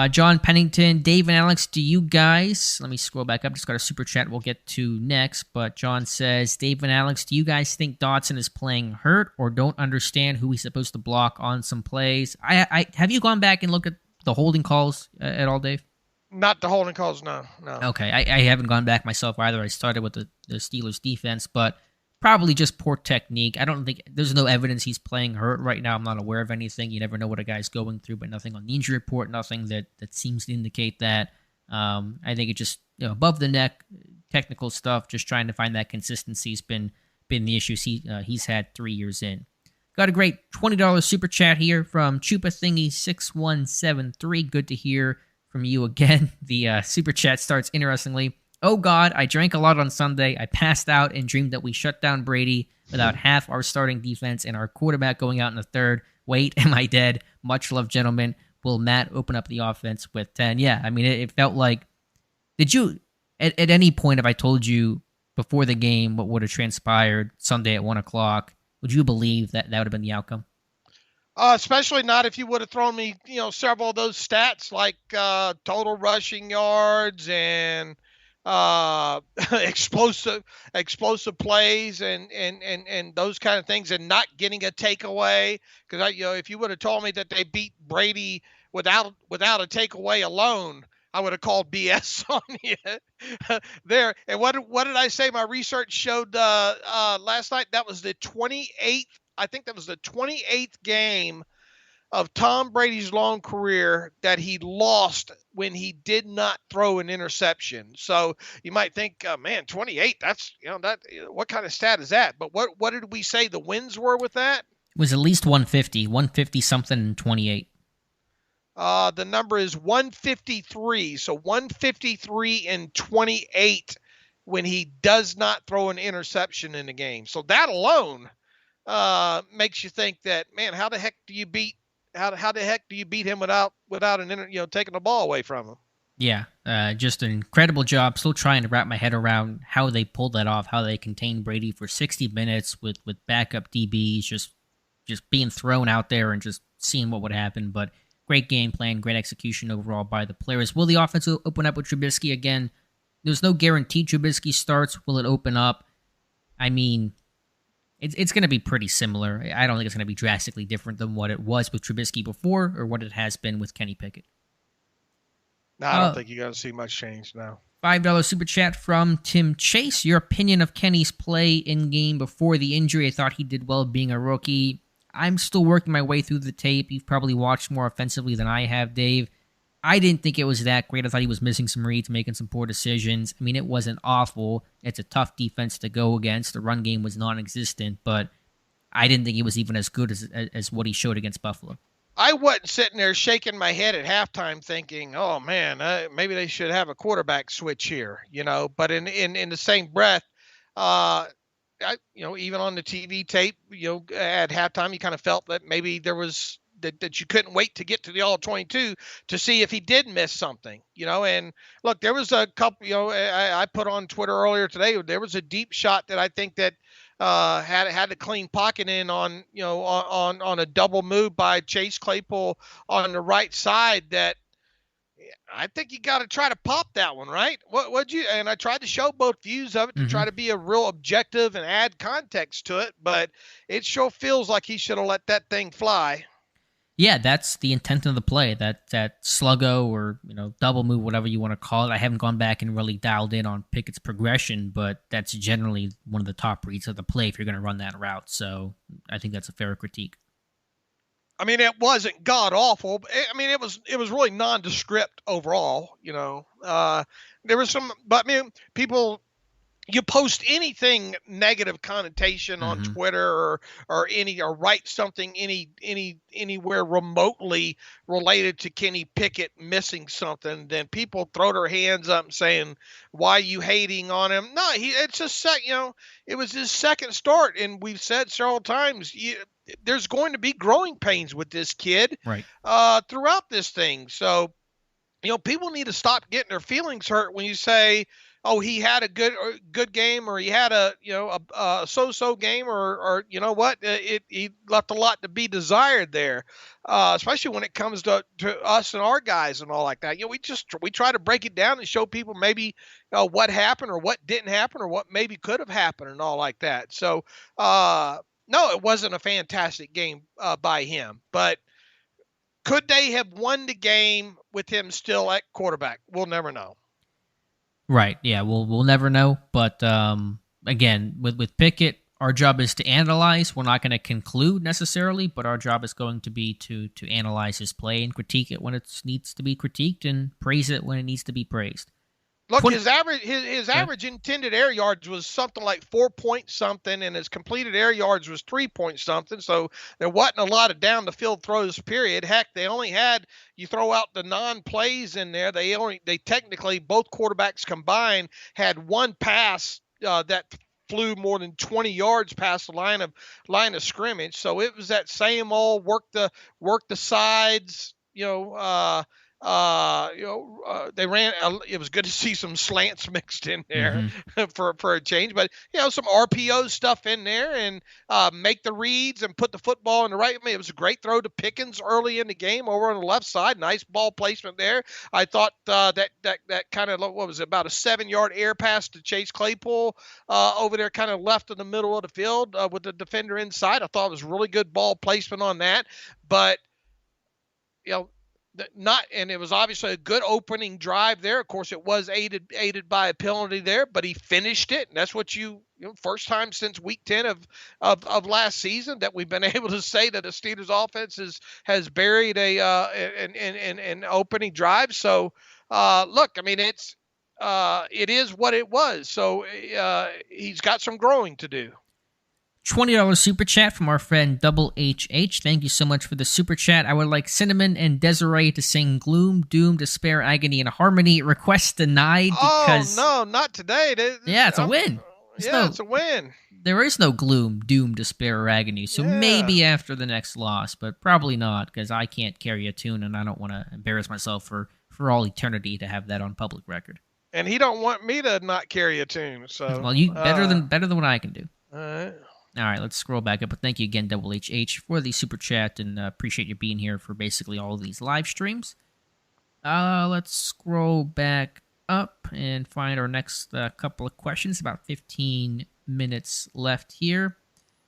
John Pennington, Dave and Alex, do you guys, let me scroll back up, just got a super chat we'll get to next, but John says, Dave and Alex, do you guys think Dotson is playing hurt or don't understand who he's supposed to block on some plays? I have you gone back and looked at the holding calls at all, Dave? Not the holding calls, no. Okay, I haven't gone back myself either. I started with the Steelers defense, but probably just poor technique. I don't think there's no evidence he's playing hurt right now. I'm not aware of anything. You never know what a guy's going through, but nothing on the injury report, nothing that seems to indicate that. I think it just above the neck, technical stuff. Just trying to find that consistency has been the issues he's had 3 years in. Got a great $20 super chat here from Chupa Thingy 6173. Good to hear from you again. The super chat starts interestingly. Oh God, I drank a lot on Sunday. I passed out and dreamed that we shut down Brady without half our starting defense and our quarterback going out in the third. Wait, am I dead? Much love, gentlemen. Will Matt open up the offense with 10? Yeah, I mean, it felt like... Did you, at any point, if I told you before the game what would have transpired Sunday at 1 o'clock, would you believe that would have been the outcome? Especially not if you would have thrown me, several of those stats like total rushing yards and... explosive plays and those kind of things, and not getting a takeaway. Because if you would have told me that they beat Brady without a takeaway alone, I would have called BS on you there. And what did I say? My research showed last night that was the 28th. I think that was the 28th game of Tom Brady's long career that he lost when he did not throw an interception. So you might think, man, 28, that's, that, what kind of stat is that? But what did we say the wins were with that? It was at least 150 something and 28. The number is 153. So 153 and 28 when he does not throw an interception in the game. So that alone makes you think that, man, how the heck do you beat him without taking the ball away from him? Yeah, just an incredible job. Still trying to wrap my head around how they pulled that off, how they contained Brady for 60 minutes with backup DBs, just being thrown out there and just seeing what would happen. But great game plan, great execution overall by the players. Will the offense open up with Trubisky again? There's no guarantee Trubisky starts. Will it open up? I mean... It's going to be pretty similar. I don't think it's going to be drastically different than what it was with Trubisky before or what it has been with Kenny Pickett. No, I don't think you're going to see much change now. $5 super chat from Tim Chase. Your opinion of Kenny's play in game before the injury. I thought he did well being a rookie. I'm still working my way through the tape. You've probably watched more offensively than I have, Dave. I didn't think it was that great. I thought he was missing some reads, making some poor decisions. I mean, it wasn't awful. It's a tough defense to go against. The run game was non-existent, but I didn't think he was even as good as what he showed against Buffalo. I wasn't sitting there shaking my head at halftime thinking, "Oh man, maybe they should have a quarterback switch here," But in the same breath, even on the TV tape, at halftime, you kind of felt that maybe there was that you couldn't wait to get to the all 22 to see if he did miss something, And look, there was a couple, I put on Twitter earlier today. There was a deep shot that I think that had a clean pocket in on on a double move by Chase Claypool on the right side that I think you got to try to pop that one, right? What'd you? And I tried to show both views of it to try to be a real objective and add context to it, but it sure feels like he should have let that thing fly. Yeah, that's the intent of the play. That sluggo or double move, whatever you want to call it. I haven't gone back and really dialed in on Pickett's progression, but that's generally one of the top reads of the play if you're going to run that route. So I think that's a fair critique. I mean, it wasn't god awful. I mean, it was really nondescript overall. There was some, but I mean, people. You post anything negative connotation on Twitter or write something anywhere remotely related to Kenny Pickett missing something, then people throw their hands up saying, "Why are you hating on him?" No, it's just it was his second start, and we've said several times there's going to be growing pains with this kid right throughout this thing. So people need to stop getting their feelings hurt when you say, "Oh, he had a good game," or he had a so-so game, or what, he left a lot to be desired there, especially when it comes to us and our guys and all like that. We try to break it down and show people maybe what happened or what didn't happen or what maybe could have happened and all like that. So no, it wasn't a fantastic game by him, but could they have won the game with him still at quarterback? We'll never know. Right. Yeah. We'll never know. But again, with Pickett, our job is to analyze. We're not going to conclude necessarily, but our job is going to be to analyze his play and critique it when it needs to be critiqued and praise it when it needs to be praised. Look, his average intended air yards was something like 4 point something, and his completed air yards was 3 point something. So there wasn't a lot of down the field throws. Period. Heck, they only had, you throw out the non-plays in there. They technically, both quarterbacks combined had one pass that flew more than 20 yards past the line of scrimmage. So it was that same old work the sides. They ran. It was good to see some slants mixed in there for a change, but some RPO stuff in there and make the reads and put the football in the right. I mean, it was a great throw to Pickens early in the game over on the left side. Nice ball placement there. I thought that kind of, what was it, about a 7-yard air pass to Chase Claypool over there, kind of left in the middle of the field with the defender inside. I thought it was really good ball placement on that, but and it was obviously a good opening drive there. Of course, it was aided by a penalty there, but he finished it, and that's what first time since week 10 of last season that we've been able to say that the Steelers offense has buried an opening drive. So look, I mean, it is what it was. So he's got some growing to do. $20 super chat from our friend Double HH. Thank you so much for the super chat. I would like Cinnamon and Desiree to sing Gloom, Doom, Despair, Agony, and Harmony. Request denied because... Oh, no, not today. It's a win. It's a win. There is no Gloom, Doom, Despair, or Agony, so maybe after the next loss, but probably not because I can't carry a tune and I don't want to embarrass myself for all eternity to have that on public record. And he don't want me to not carry a tune, so... Well, you better than what I can do. All right. All right, let's scroll back up. But thank you again, Double HH, for the super chat, and appreciate you being here for basically all of these live streams. Let's scroll back up and find our next couple of questions. About 15 minutes left here.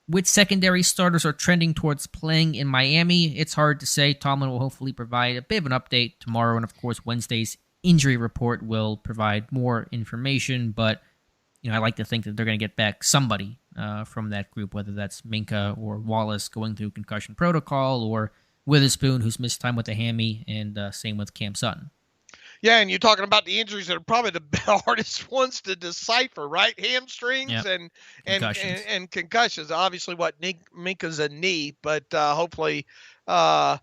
Which secondary starters are trending towards playing in Miami? It's hard to say. Tomlin will hopefully provide a bit of an update tomorrow, and of course, Wednesday's injury report will provide more information, but I like to think that they're going to get back somebody from that group, whether that's Minkah or Wallace going through concussion protocol, or Witherspoon, who's missed time with the hammy, and same with Cam Sutton. Yeah, and you're talking about the injuries that are probably the hardest ones to decipher, right? Hamstrings Yep. and Concussions. concussions. Obviously, what Minka's a knee, but hopefully, uh,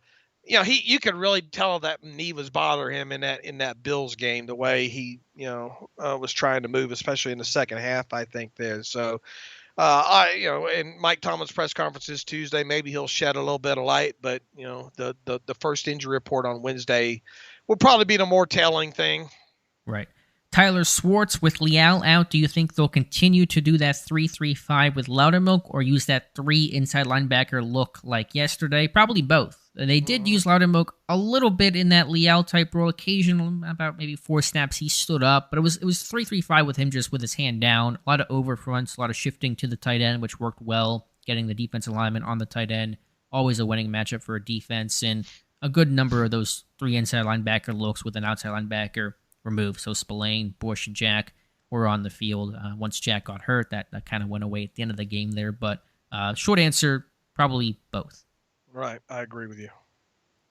you could really tell that knee was bothering him in that Bills game. The way he was trying to move, especially in the second half, I think there. So in Mike Tomlin's press conferences Tuesday, maybe he'll shed a little bit of light, but the first injury report on Wednesday will probably be the more telling thing. Right. Tyler Swartz with Leal out. Do you think they'll continue to do that 3-3-5 with Loudermilk or use that 3 inside linebacker look like yesterday? Probably both. They did use Loudermilk a little bit in that Leal type role, occasionally about maybe 4 snaps he stood up, but it was 3-3-5 with him just with his hand down. A lot of over fronts, a lot of shifting to the tight end, which worked well, getting the defensive lineman on the tight end. Always a winning matchup for a defense, and a good number of those 3 inside linebacker looks with an outside linebacker removed. So Spillane, Bush, and Jack were on the field. Once Jack got hurt, that kind of went away at the end of the game there. But short answer, probably both. Right. I agree with you.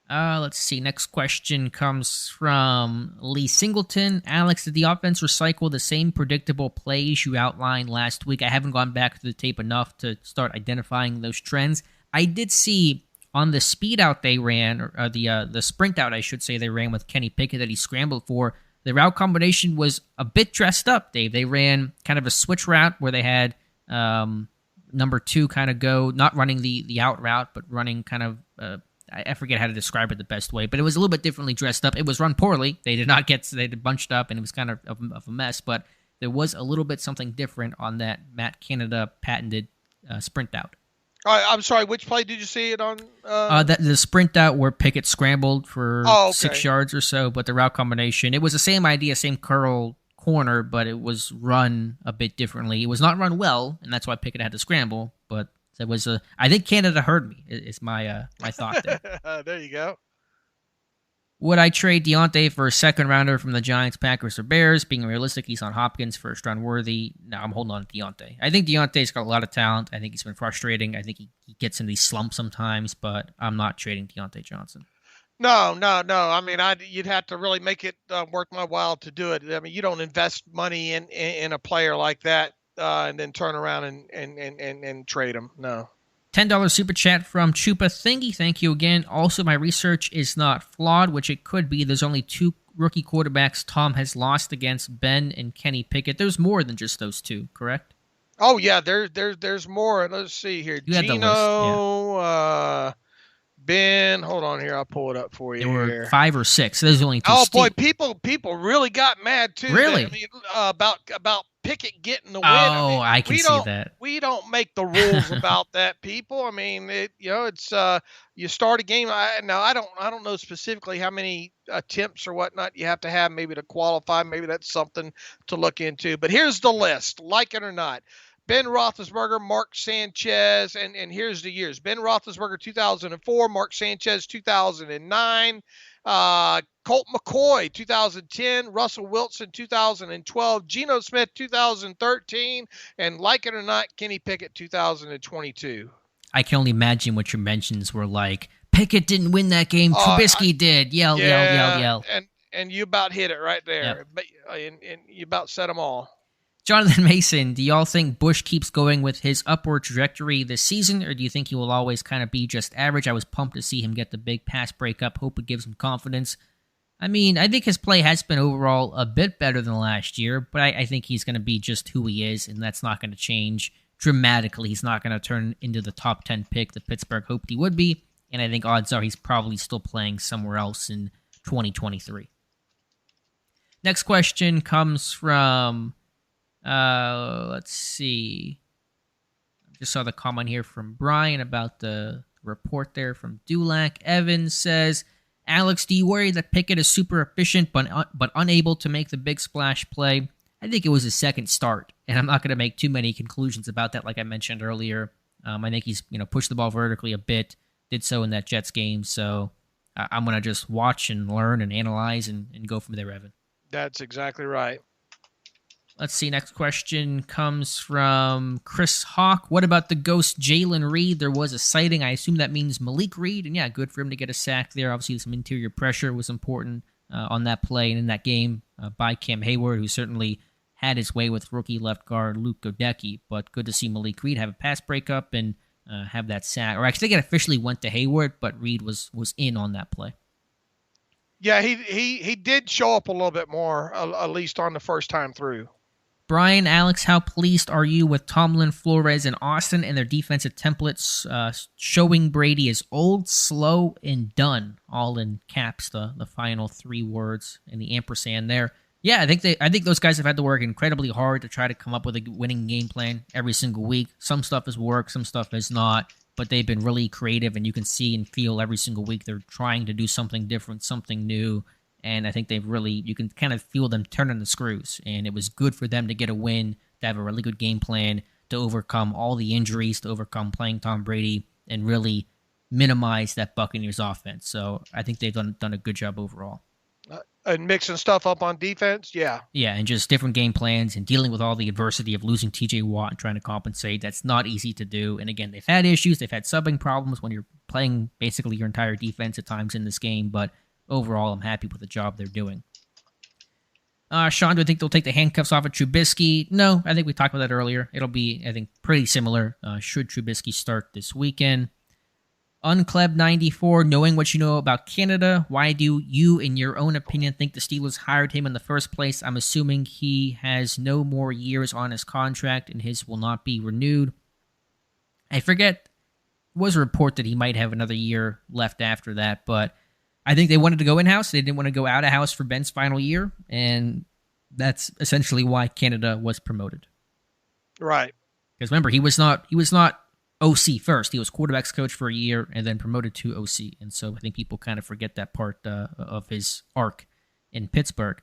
Let's see. Next question comes from Lee Singleton. Alex, did the offense recycle the same predictable plays you outlined last week? I haven't gone back to the tape enough to start identifying those trends. I did see on the speed out they ran, or the sprint out, I should say, they ran with Kenny Pickett that he scrambled for. The route combination was a bit dressed up, Dave. They ran kind of a switch route where they had number 2 kind of go, not running the out route, but running kind of, I forget how to describe it the best way, but it was a little bit differently dressed up. It was run poorly. They did bunched up, and it was kind of a mess, but there was a little bit something different on that Matt Canada patented sprint out. I'm sorry, which play did you see it on? The sprint out where Pickett scrambled for okay. 6 yards or so, but the route combination, it was the same idea, same curl corner, but it was run a bit differently. It was not run well, and that's why Pickett had to scramble, but it was I think Canada heard me, is my thought there. There you go. Would I trade Deontay for a second rounder from the Giants, Packers, or Bears? Being realistic, he's on Hopkins, first round worthy. No, I'm holding on to Deontay. I think Deontay's got a lot of talent. I think he's been frustrating. I think he gets in these slumps sometimes, but I'm not trading Deontay Johnson. No. I mean, you'd have to really make it worth my while to do it. I mean, you don't invest money in a player like that and then turn around and trade him. No. $10 super chat from Chupa Thingy. Thank you again. Also, my research is not flawed, which it could be. There's only 2 rookie quarterbacks Tom has lost against, Ben and Kenny Pickett. There's more than just those 2, correct? Oh yeah, there's more. Let's see here. You had the list. Yeah. Ben, hold on here. I'll pull it up for you. There were 5 or 6. There's only 2. Oh boy, people really got mad too. Really? I mean, about Pickett getting the win. Oh, I can see that. We don't make the rules about that, people. I mean, it's you start a game. I don't know specifically how many attempts or whatnot you have to have maybe to qualify. Maybe that's something to look into. But here's the list, like it or not. Ben Roethlisberger, Mark Sanchez, and here's the years. Ben Roethlisberger, 2004. Mark Sanchez, 2009. Colt McCoy, 2010. Russell Wilson, 2012. Geno Smith, 2013. And like it or not, Kenny Pickett, 2022. I can only imagine what your mentions were like. Pickett didn't win that game. Trubisky did. Yell. And you about hit it right there. Yep. But, and you about said them all. Jonathan Mason, do y'all think Bush keeps going with his upward trajectory this season, or do you think he will always kind of be just average? I was pumped to see him get the big pass breakup. Hope it gives him confidence. I mean, I think his play has been overall a bit better than last year, but I think he's going to be just who he is, and that's not going to change dramatically. He's not going to turn into the top 10 pick that Pittsburgh hoped he would be, and I think odds are he's probably still playing somewhere else in 2023. Next question comes from... let's see. I just saw the comment here from Brian about the report there from Dulac. Evans says, Alex, do you worry that Pickett is super efficient but unable to make the big splash play? I think it was his second start, and I'm not going to make too many conclusions about that like I mentioned earlier. I think he's pushed the ball vertically a bit, did so in that Jets game, so I'm going to just watch and learn and analyze and go from there, Evan. That's exactly right. Let's see. Next question comes from Chris Hawk. What about the ghost Jalen Reed? There was a sighting. I assume that means Malik Reed. And yeah, good for him to get a sack there. Obviously, some interior pressure was important on that play and in that game by Cam Hayward, who certainly had his way with rookie left guard Luke Godecki. But good to see Malik Reed have a pass breakup and have that sack. Or actually, I think it officially went to Hayward, but Reed was in on that play. Yeah, he did show up a little bit more, at least on the first time through. Brian, Alex, how pleased are you with Tomlin, Flores, and Austin and their defensive templates showing Brady is old, slow, and done, all in caps, the final 3 words and the ampersand there. Yeah, I think those guys have had to work incredibly hard to try to come up with a winning game plan every single week. Some stuff has worked, some stuff has not, but they've been really creative, and you can see and feel every single week they're trying to do something different, something new. And I think you can kind of feel them turning the screws. And it was good for them to get a win, to have a really good game plan, to overcome all the injuries, to overcome playing Tom Brady, and really minimize that Buccaneers offense. So I think they've done a good job overall. And mixing stuff up on defense, yeah. Yeah, and just different game plans and dealing with all the adversity of losing TJ Watt and trying to compensate. That's not easy to do. And again, they've had issues. They've had subbing problems when you're playing basically your entire defense at times in this game. But overall, I'm happy with the job they're doing. Sean, do I think they'll take the handcuffs off of Trubisky? No, I think we talked about that earlier. It'll be, I think, pretty similar should Trubisky start this weekend. Uncleb94, knowing what you know about Canada, why do you, in your own opinion, think the Steelers hired him in the first place? I'm assuming he has no more years on his contract and his will not be renewed. I forget, there was a report that he might have another year left after that, but I think they wanted to go in-house. They didn't want to go out-of-house for Ben's final year, and that's essentially why Canada was promoted. Right. Because remember, he was not OC first. He was quarterbacks coach for a year and then promoted to OC. And so I think people kind of forget that part of his arc in Pittsburgh.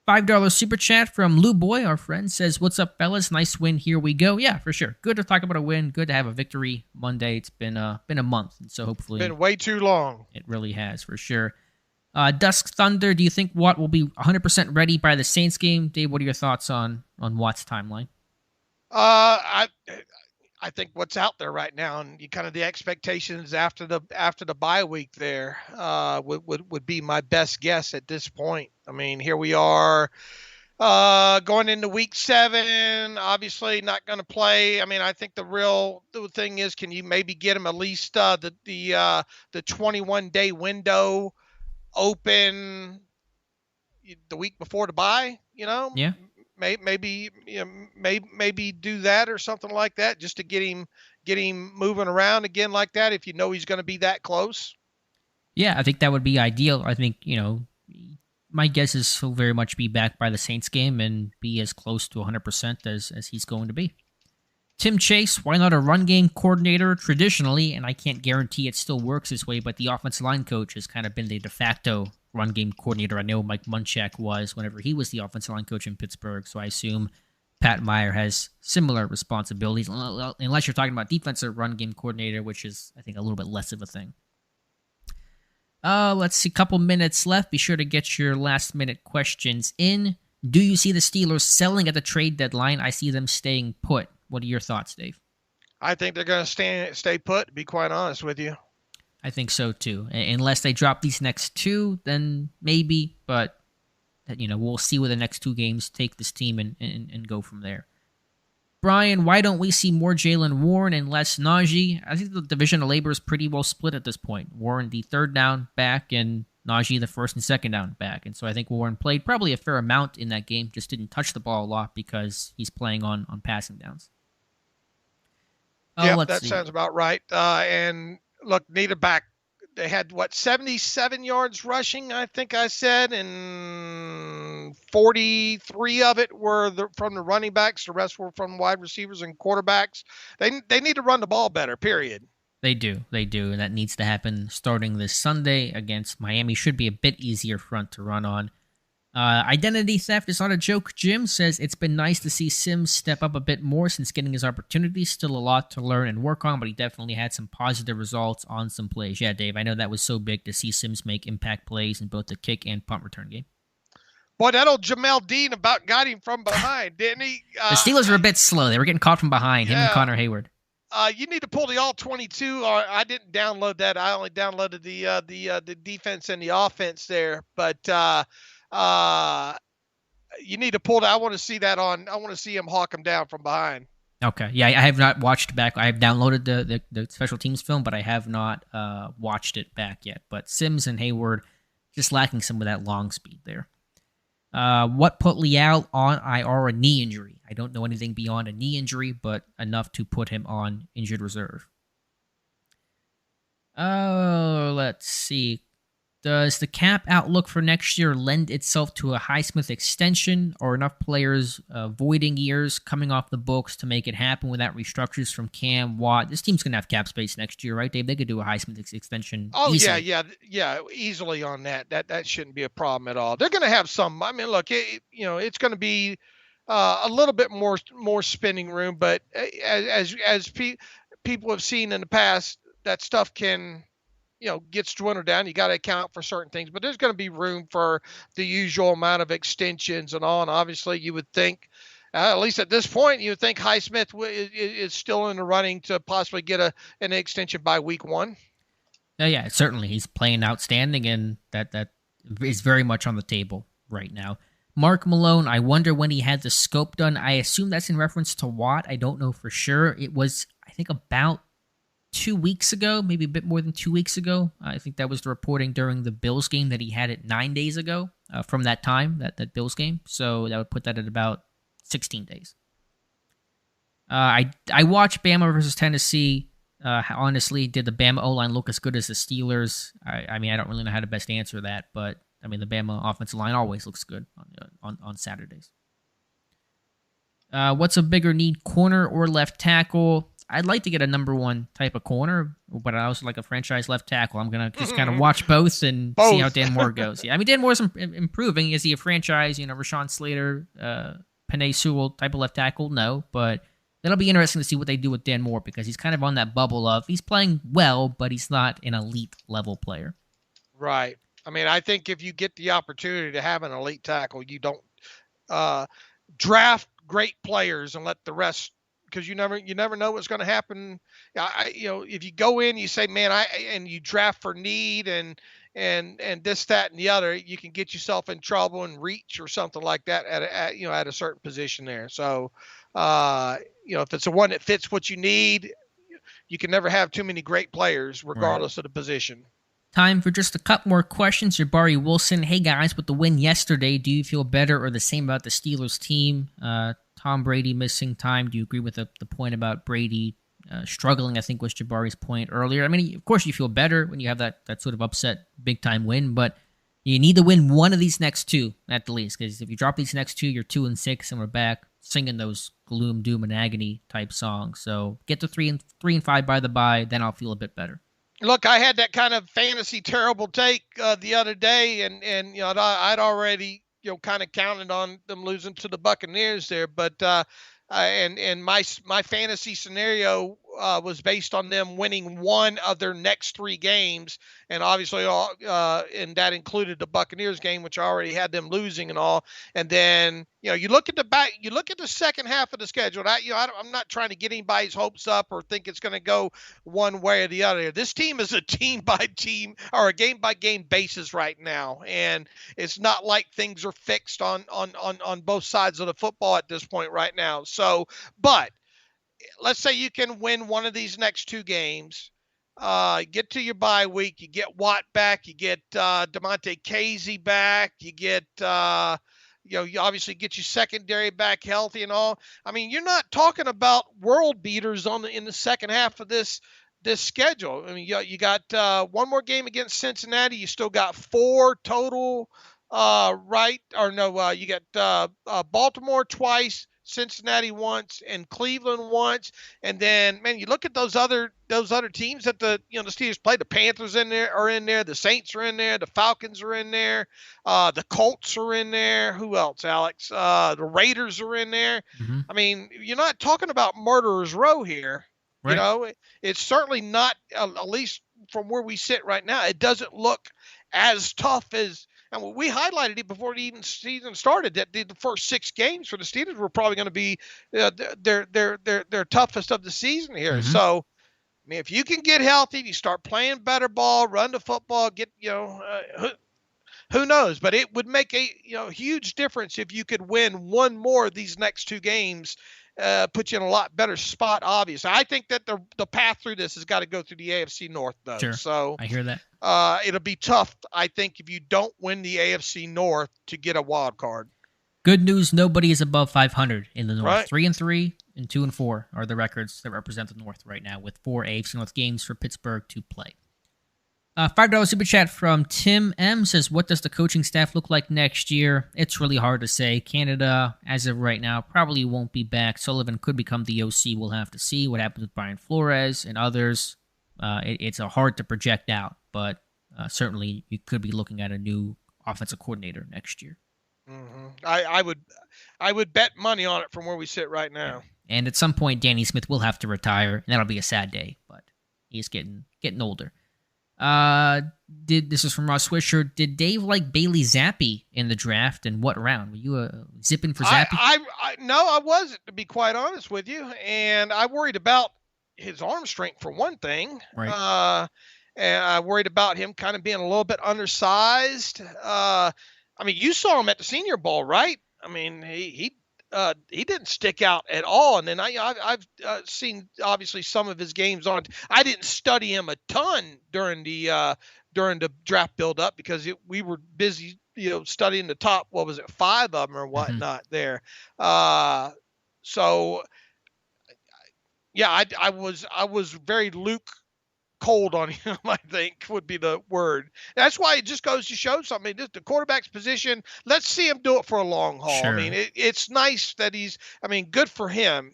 $5 super chat from Lou Boy, our friend, says, "What's up, fellas? Nice win. Here we go." Yeah, for sure. Good to talk about a win. Good to have a victory Monday. It's been a month, and so hopefully been way too long. It really has, for sure. Dusk Thunder, do you think Watt will be 100% ready by the Saints game? Dave, what are your thoughts on Watt's timeline? I think what's out there right now, and kind of the expectations after the bye week there would be my best guess at this point. I mean, here we are going into week 7. Obviously, not going to play. I mean, I think the thing is, can you maybe get him at least the 21-day window open the week before the bye? You know, yeah. Maybe do that or something like that, just to get him moving around again like that, if you know he's going to be that close. Yeah, I think that would be ideal. I think, my guess is he'll very much be back by the Saints game and be as close to 100% as he's going to be. Tim Chase, why not a run game coordinator? Traditionally, and I can't guarantee it still works this way, but the offensive line coach has kind of been the de facto run game coordinator. I know Mike Munchak was whenever he was the offensive line coach in Pittsburgh, so I assume Pat Meyer has similar responsibilities, unless you're talking about defensive run game coordinator, which is, I think, a little bit less of a thing. Let's see, couple minutes left. Be sure to get your last-minute questions in. Do you see the Steelers selling at the trade deadline? I see them staying put. What are your thoughts, Dave? I think they're going to stay put, to be quite honest with you. I think so, too. Unless they drop these next 2, then maybe. But, we'll see where the next 2 games take this team and go from there. Brian, why don't we see more Jaylen Warren and less Najee? I think the division of labor is pretty well split at this point. Warren, the third down back, and Najee, the first and second down back. And so I think Warren played probably a fair amount in that game, just didn't touch the ball a lot because he's playing on passing downs. Yeah, that sounds about right. And look, need a back. They had, 77 yards rushing, I think I said, and 43 of it were from the running backs. The rest were from wide receivers and quarterbacks. They need to run the ball better, period. They do, and that needs to happen starting this Sunday against Miami. Should be a bit easier front to run on. Identity theft is not a joke. Jim says it's been nice to see Sims step up a bit more since getting his opportunity. Still a lot to learn and work on, but he definitely had some positive results on some plays. Yeah, Dave, I know that was so big to see Sims make impact plays in both the kick and punt return game. Boy, that old Jamel Dean about got him from behind, didn't he? The Steelers were a bit slow. They were getting caught from behind, him and Connor Hayward. You need to pull the all 22. Or I didn't download that. I only downloaded the defense and the offense there. But you need to pull that. I want to see that on. I want to see him hawk him down from behind. Okay. Yeah, I have not watched back. I have downloaded the special teams film, but I have not watched it back yet. But Sims and Hayward just lacking some of that long speed there. What put Leal on IR? A knee injury. I don't know anything beyond a knee injury, but enough to put him on injured reserve. Oh, let's see. Does the cap outlook for next year lend itself to a Highsmith extension or enough players voiding years coming off the books to make it happen without restructures from Cam, Watt? This team's going to have cap space next year, right, Dave? They could do a Highsmith extension easily. Yeah, easily on that. That shouldn't be a problem at all. They're going to have some. I mean, look, it's going to be a little bit more spending room, but as people have seen in the past, that stuff can gets dwindled down. You got to account for certain things, but there's going to be room for the usual amount of extensions and all. And obviously, you would think, at least at this point, you would think Highsmith is still in the running to possibly get an extension by week 1. Yeah, certainly. He's playing outstanding, and that is very much on the table right now. Mark Malone, I wonder when he had the scope done. I assume that's in reference to Watt. I don't know for sure. It was, I think, about 2 weeks ago, maybe a bit more than 2 weeks ago. I think that was the reporting during the Bills game that he had it 9 days ago from that time, that Bills game. So that would put that at about 16 days. I watched Bama versus Tennessee. Honestly, did the Bama O-line look as good as the Steelers? I mean, I don't really know how to best answer that, but I mean, the Bama offensive line always looks good on Saturdays. What's a bigger need, corner or left tackle? I'd like to get a number 1 type of corner, but I also like a franchise left tackle. I'm going to just kind of watch both and see how Dan Moore goes. Yeah, I mean, Dan Moore's improving. Is he a franchise, Rashawn Slater, Penei Sewell type of left tackle? No, but that'll be interesting to see what they do with Dan Moore because he's kind of on that bubble of he's playing well, but he's not an elite level player. Right. I mean, I think if you get the opportunity to have an elite tackle, you don't draft great players and let the rest, because you never know what's going to happen. If you go in, you say, man, and you draft for need and this, that, and the other, you can get yourself in trouble and reach or something like that at a certain position there. So, if it's a one that fits what you need, you can never have too many great players, regardless of the position. Time for just a couple more questions. Jabari Wilson, hey guys, with the win yesterday, do you feel better or the same about the Steelers team? Tom Brady missing time. Do you agree with the point about Brady struggling? I think was Jabari's point earlier. I mean, of course you feel better when you have that sort of upset big-time win, but you need to win one of these next 2 at the least, because if you drop these next 2, you're 2-6, and we're back singing those gloom, doom, and agony type songs. So get to 3 and 5 by the bye, then I'll feel a bit better. Look, I had that kind of fantasy terrible take the other day, and I'd already kind of counted on them losing to the Buccaneers there, but and my fantasy scenario was based on them winning one of their next 3 games, and obviously and that included the Buccaneers game, which I already had them losing and all. And then you look at the second half of the schedule. I'm not trying to get anybody's hopes up or think it's going to go one way or the other. This team is a team by team or a game by game basis right now, and it's not like things are fixed on both sides of the football at this point right now. So, but let's say you can win one of these next 2 games, get to your bye week, you get Watt back, you get DeMonte Casey back, you get you obviously get your secondary back healthy and all. I mean, you're not talking about world beaters in the second half of this schedule. I mean, you got one more game against Cincinnati. You still got 4 total, right? Or no, you got Baltimore twice, Cincinnati once, and Cleveland once. And then, man, you look at those other teams that the Steelers play. The Panthers are in there, the Saints are in there, the Falcons are in there, the Colts are in there. Who else, Alex? The Raiders are in there. Mm-hmm. I mean, you're not talking about murderer's row here. Right. It's certainly not, at least from where we sit right now, it doesn't look as tough as, And we highlighted it before the even season started that the first 6 games for the Steelers were probably going to be their toughest of the season here. Mm-hmm. So, I mean, if you can get healthy, you start playing better ball, run the football, get who knows? But it would make a huge difference if you could win one more of these next 2 games. Put you in a lot better spot, obviously. I think that the path through this has got to go through the AFC North, though. Sure. So I hear that. It'll be tough, I think, if you don't win the AFC North to get a wild card. Good news, nobody is above 500 in the North. Right. 3-3 and 2-4 are the records that represent the North right now, with 4 AFC North games for Pittsburgh to play. $5 super chat from Tim M says, what does the coaching staff look like next year? It's really hard to say. Canada, as of right now, probably won't be back. Sullivan could become the OC. We'll have to see what happens with Brian Flores and others. It's hard to project out, but certainly you could be looking at a new offensive coordinator next year. Mm-hmm. I would bet money on it from where we sit right now. Yeah. And at some point, Danny Smith will have to retire, and that'll be a sad day, but he's getting older. This is from Ross Swisher. Did Dave like Bailey Zappi in the draft, and what round? Were you zipping for Zappi? No, I wasn't, to be quite honest with you. And I worried about his arm strength for one thing. Right. And I worried about him kind of being a little bit undersized. I mean, you saw him at the Senior Bowl, right? I mean, he didn't stick out at all. And then I've seen obviously some of his games on. I didn't study him a ton during the draft build-up because we were busy, studying the top. What was it, 5 of them or whatnot there. So yeah, I was very cold on him, I think would be the word. That's why it just goes to show something. The quarterback's position, let's see him do it for a long haul. Sure. I mean, it's nice that good for him,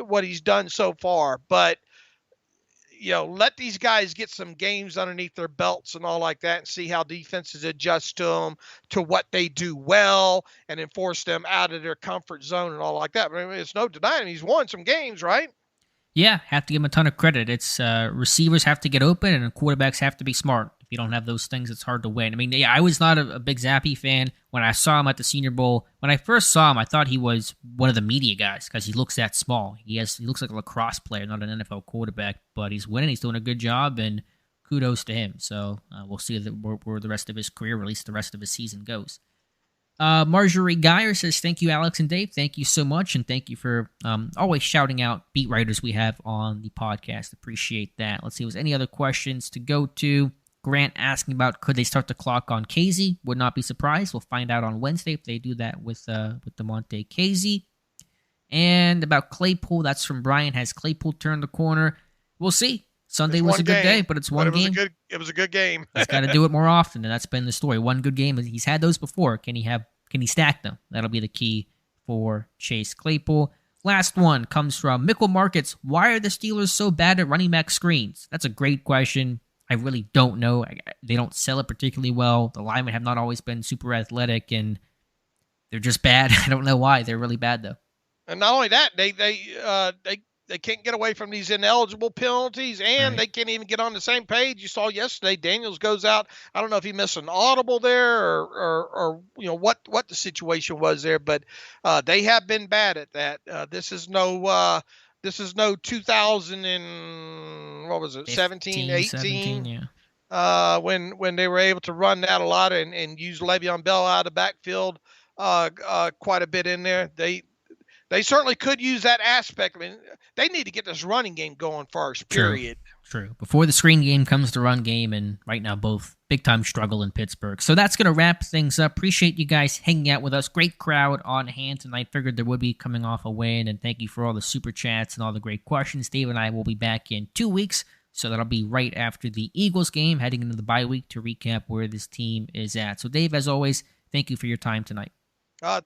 what he's done so far, but let these guys get some games underneath their belts and all like that and see how defenses adjust to them, to what they do well, and enforce them out of their comfort zone and all like that. But I mean, it's no denying he's won some games, right? Yeah, have to give him a ton of credit. It's receivers have to get open and quarterbacks have to be smart. If you don't have those things, it's hard to win. I mean, yeah, I was not a big Zappi fan when I saw him at the Senior Bowl. When I first saw him, I thought he was one of the media guys because he looks that small. He looks like a lacrosse player, not an NFL quarterback, but he's winning. He's doing a good job, and kudos to him. So we'll see where the rest of his career, or at least the rest of his season, goes. Marjorie Geyer says, thank you, Alex and Dave. Thank you so much, and thank you for always shouting out beat writers we have on the podcast. Appreciate that. Let's see, was any other questions to go to? Grant asking about could they start the clock on Casey? Would not be surprised. We'll find out on Wednesday if they do that with DeMonte Casey. And about Claypool, that's from Brian. Has Claypool turned the corner? We'll see. Sunday was a good day, but it's one game. It was a good game. He's got to do it more often, and that's been the story. One good game. He's had those before. Can he stack them? That'll be the key for Chase Claypool. Last one comes from Mickle Markets. Why are the Steelers so bad at running back screens? That's a great question. I really don't know. They don't sell it particularly well. The linemen have not always been super athletic, and they're just bad. I don't know why. They're really bad, though. And not only that, they can't get away from these ineligible penalties, and They can't even get on the same page. You saw yesterday, Daniels goes out. I don't know if he missed an audible there or what the situation was there, but they have been bad at that. This is no 2000 and what was it, 17, 18? Yeah. When they were able to run that a lot and use Le'Veon Bell out of the backfield quite a bit in there. They certainly could use that aspect. I mean, they need to get this running game going first, period. True. Before the screen game comes the run game, and right now both big-time struggle in Pittsburgh. So that's going to wrap things up. Appreciate you guys hanging out with us. Great crowd on hand tonight. Figured there would be coming off a win, and thank you for all the super chats and all the great questions. Dave and I will be back in 2 weeks, so that'll be right after the Eagles game, heading into the bye week to recap where this team is at. So, Dave, as always, thank you for your time tonight.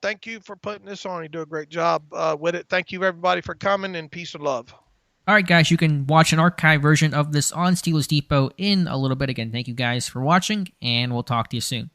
Thank you for putting this on. You do a great job with it. Thank you, everybody, for coming, and peace and love. All right, guys, you can watch an archive version of this on Steelers Depot in a little bit. Again, thank you guys for watching, and we'll talk to you soon.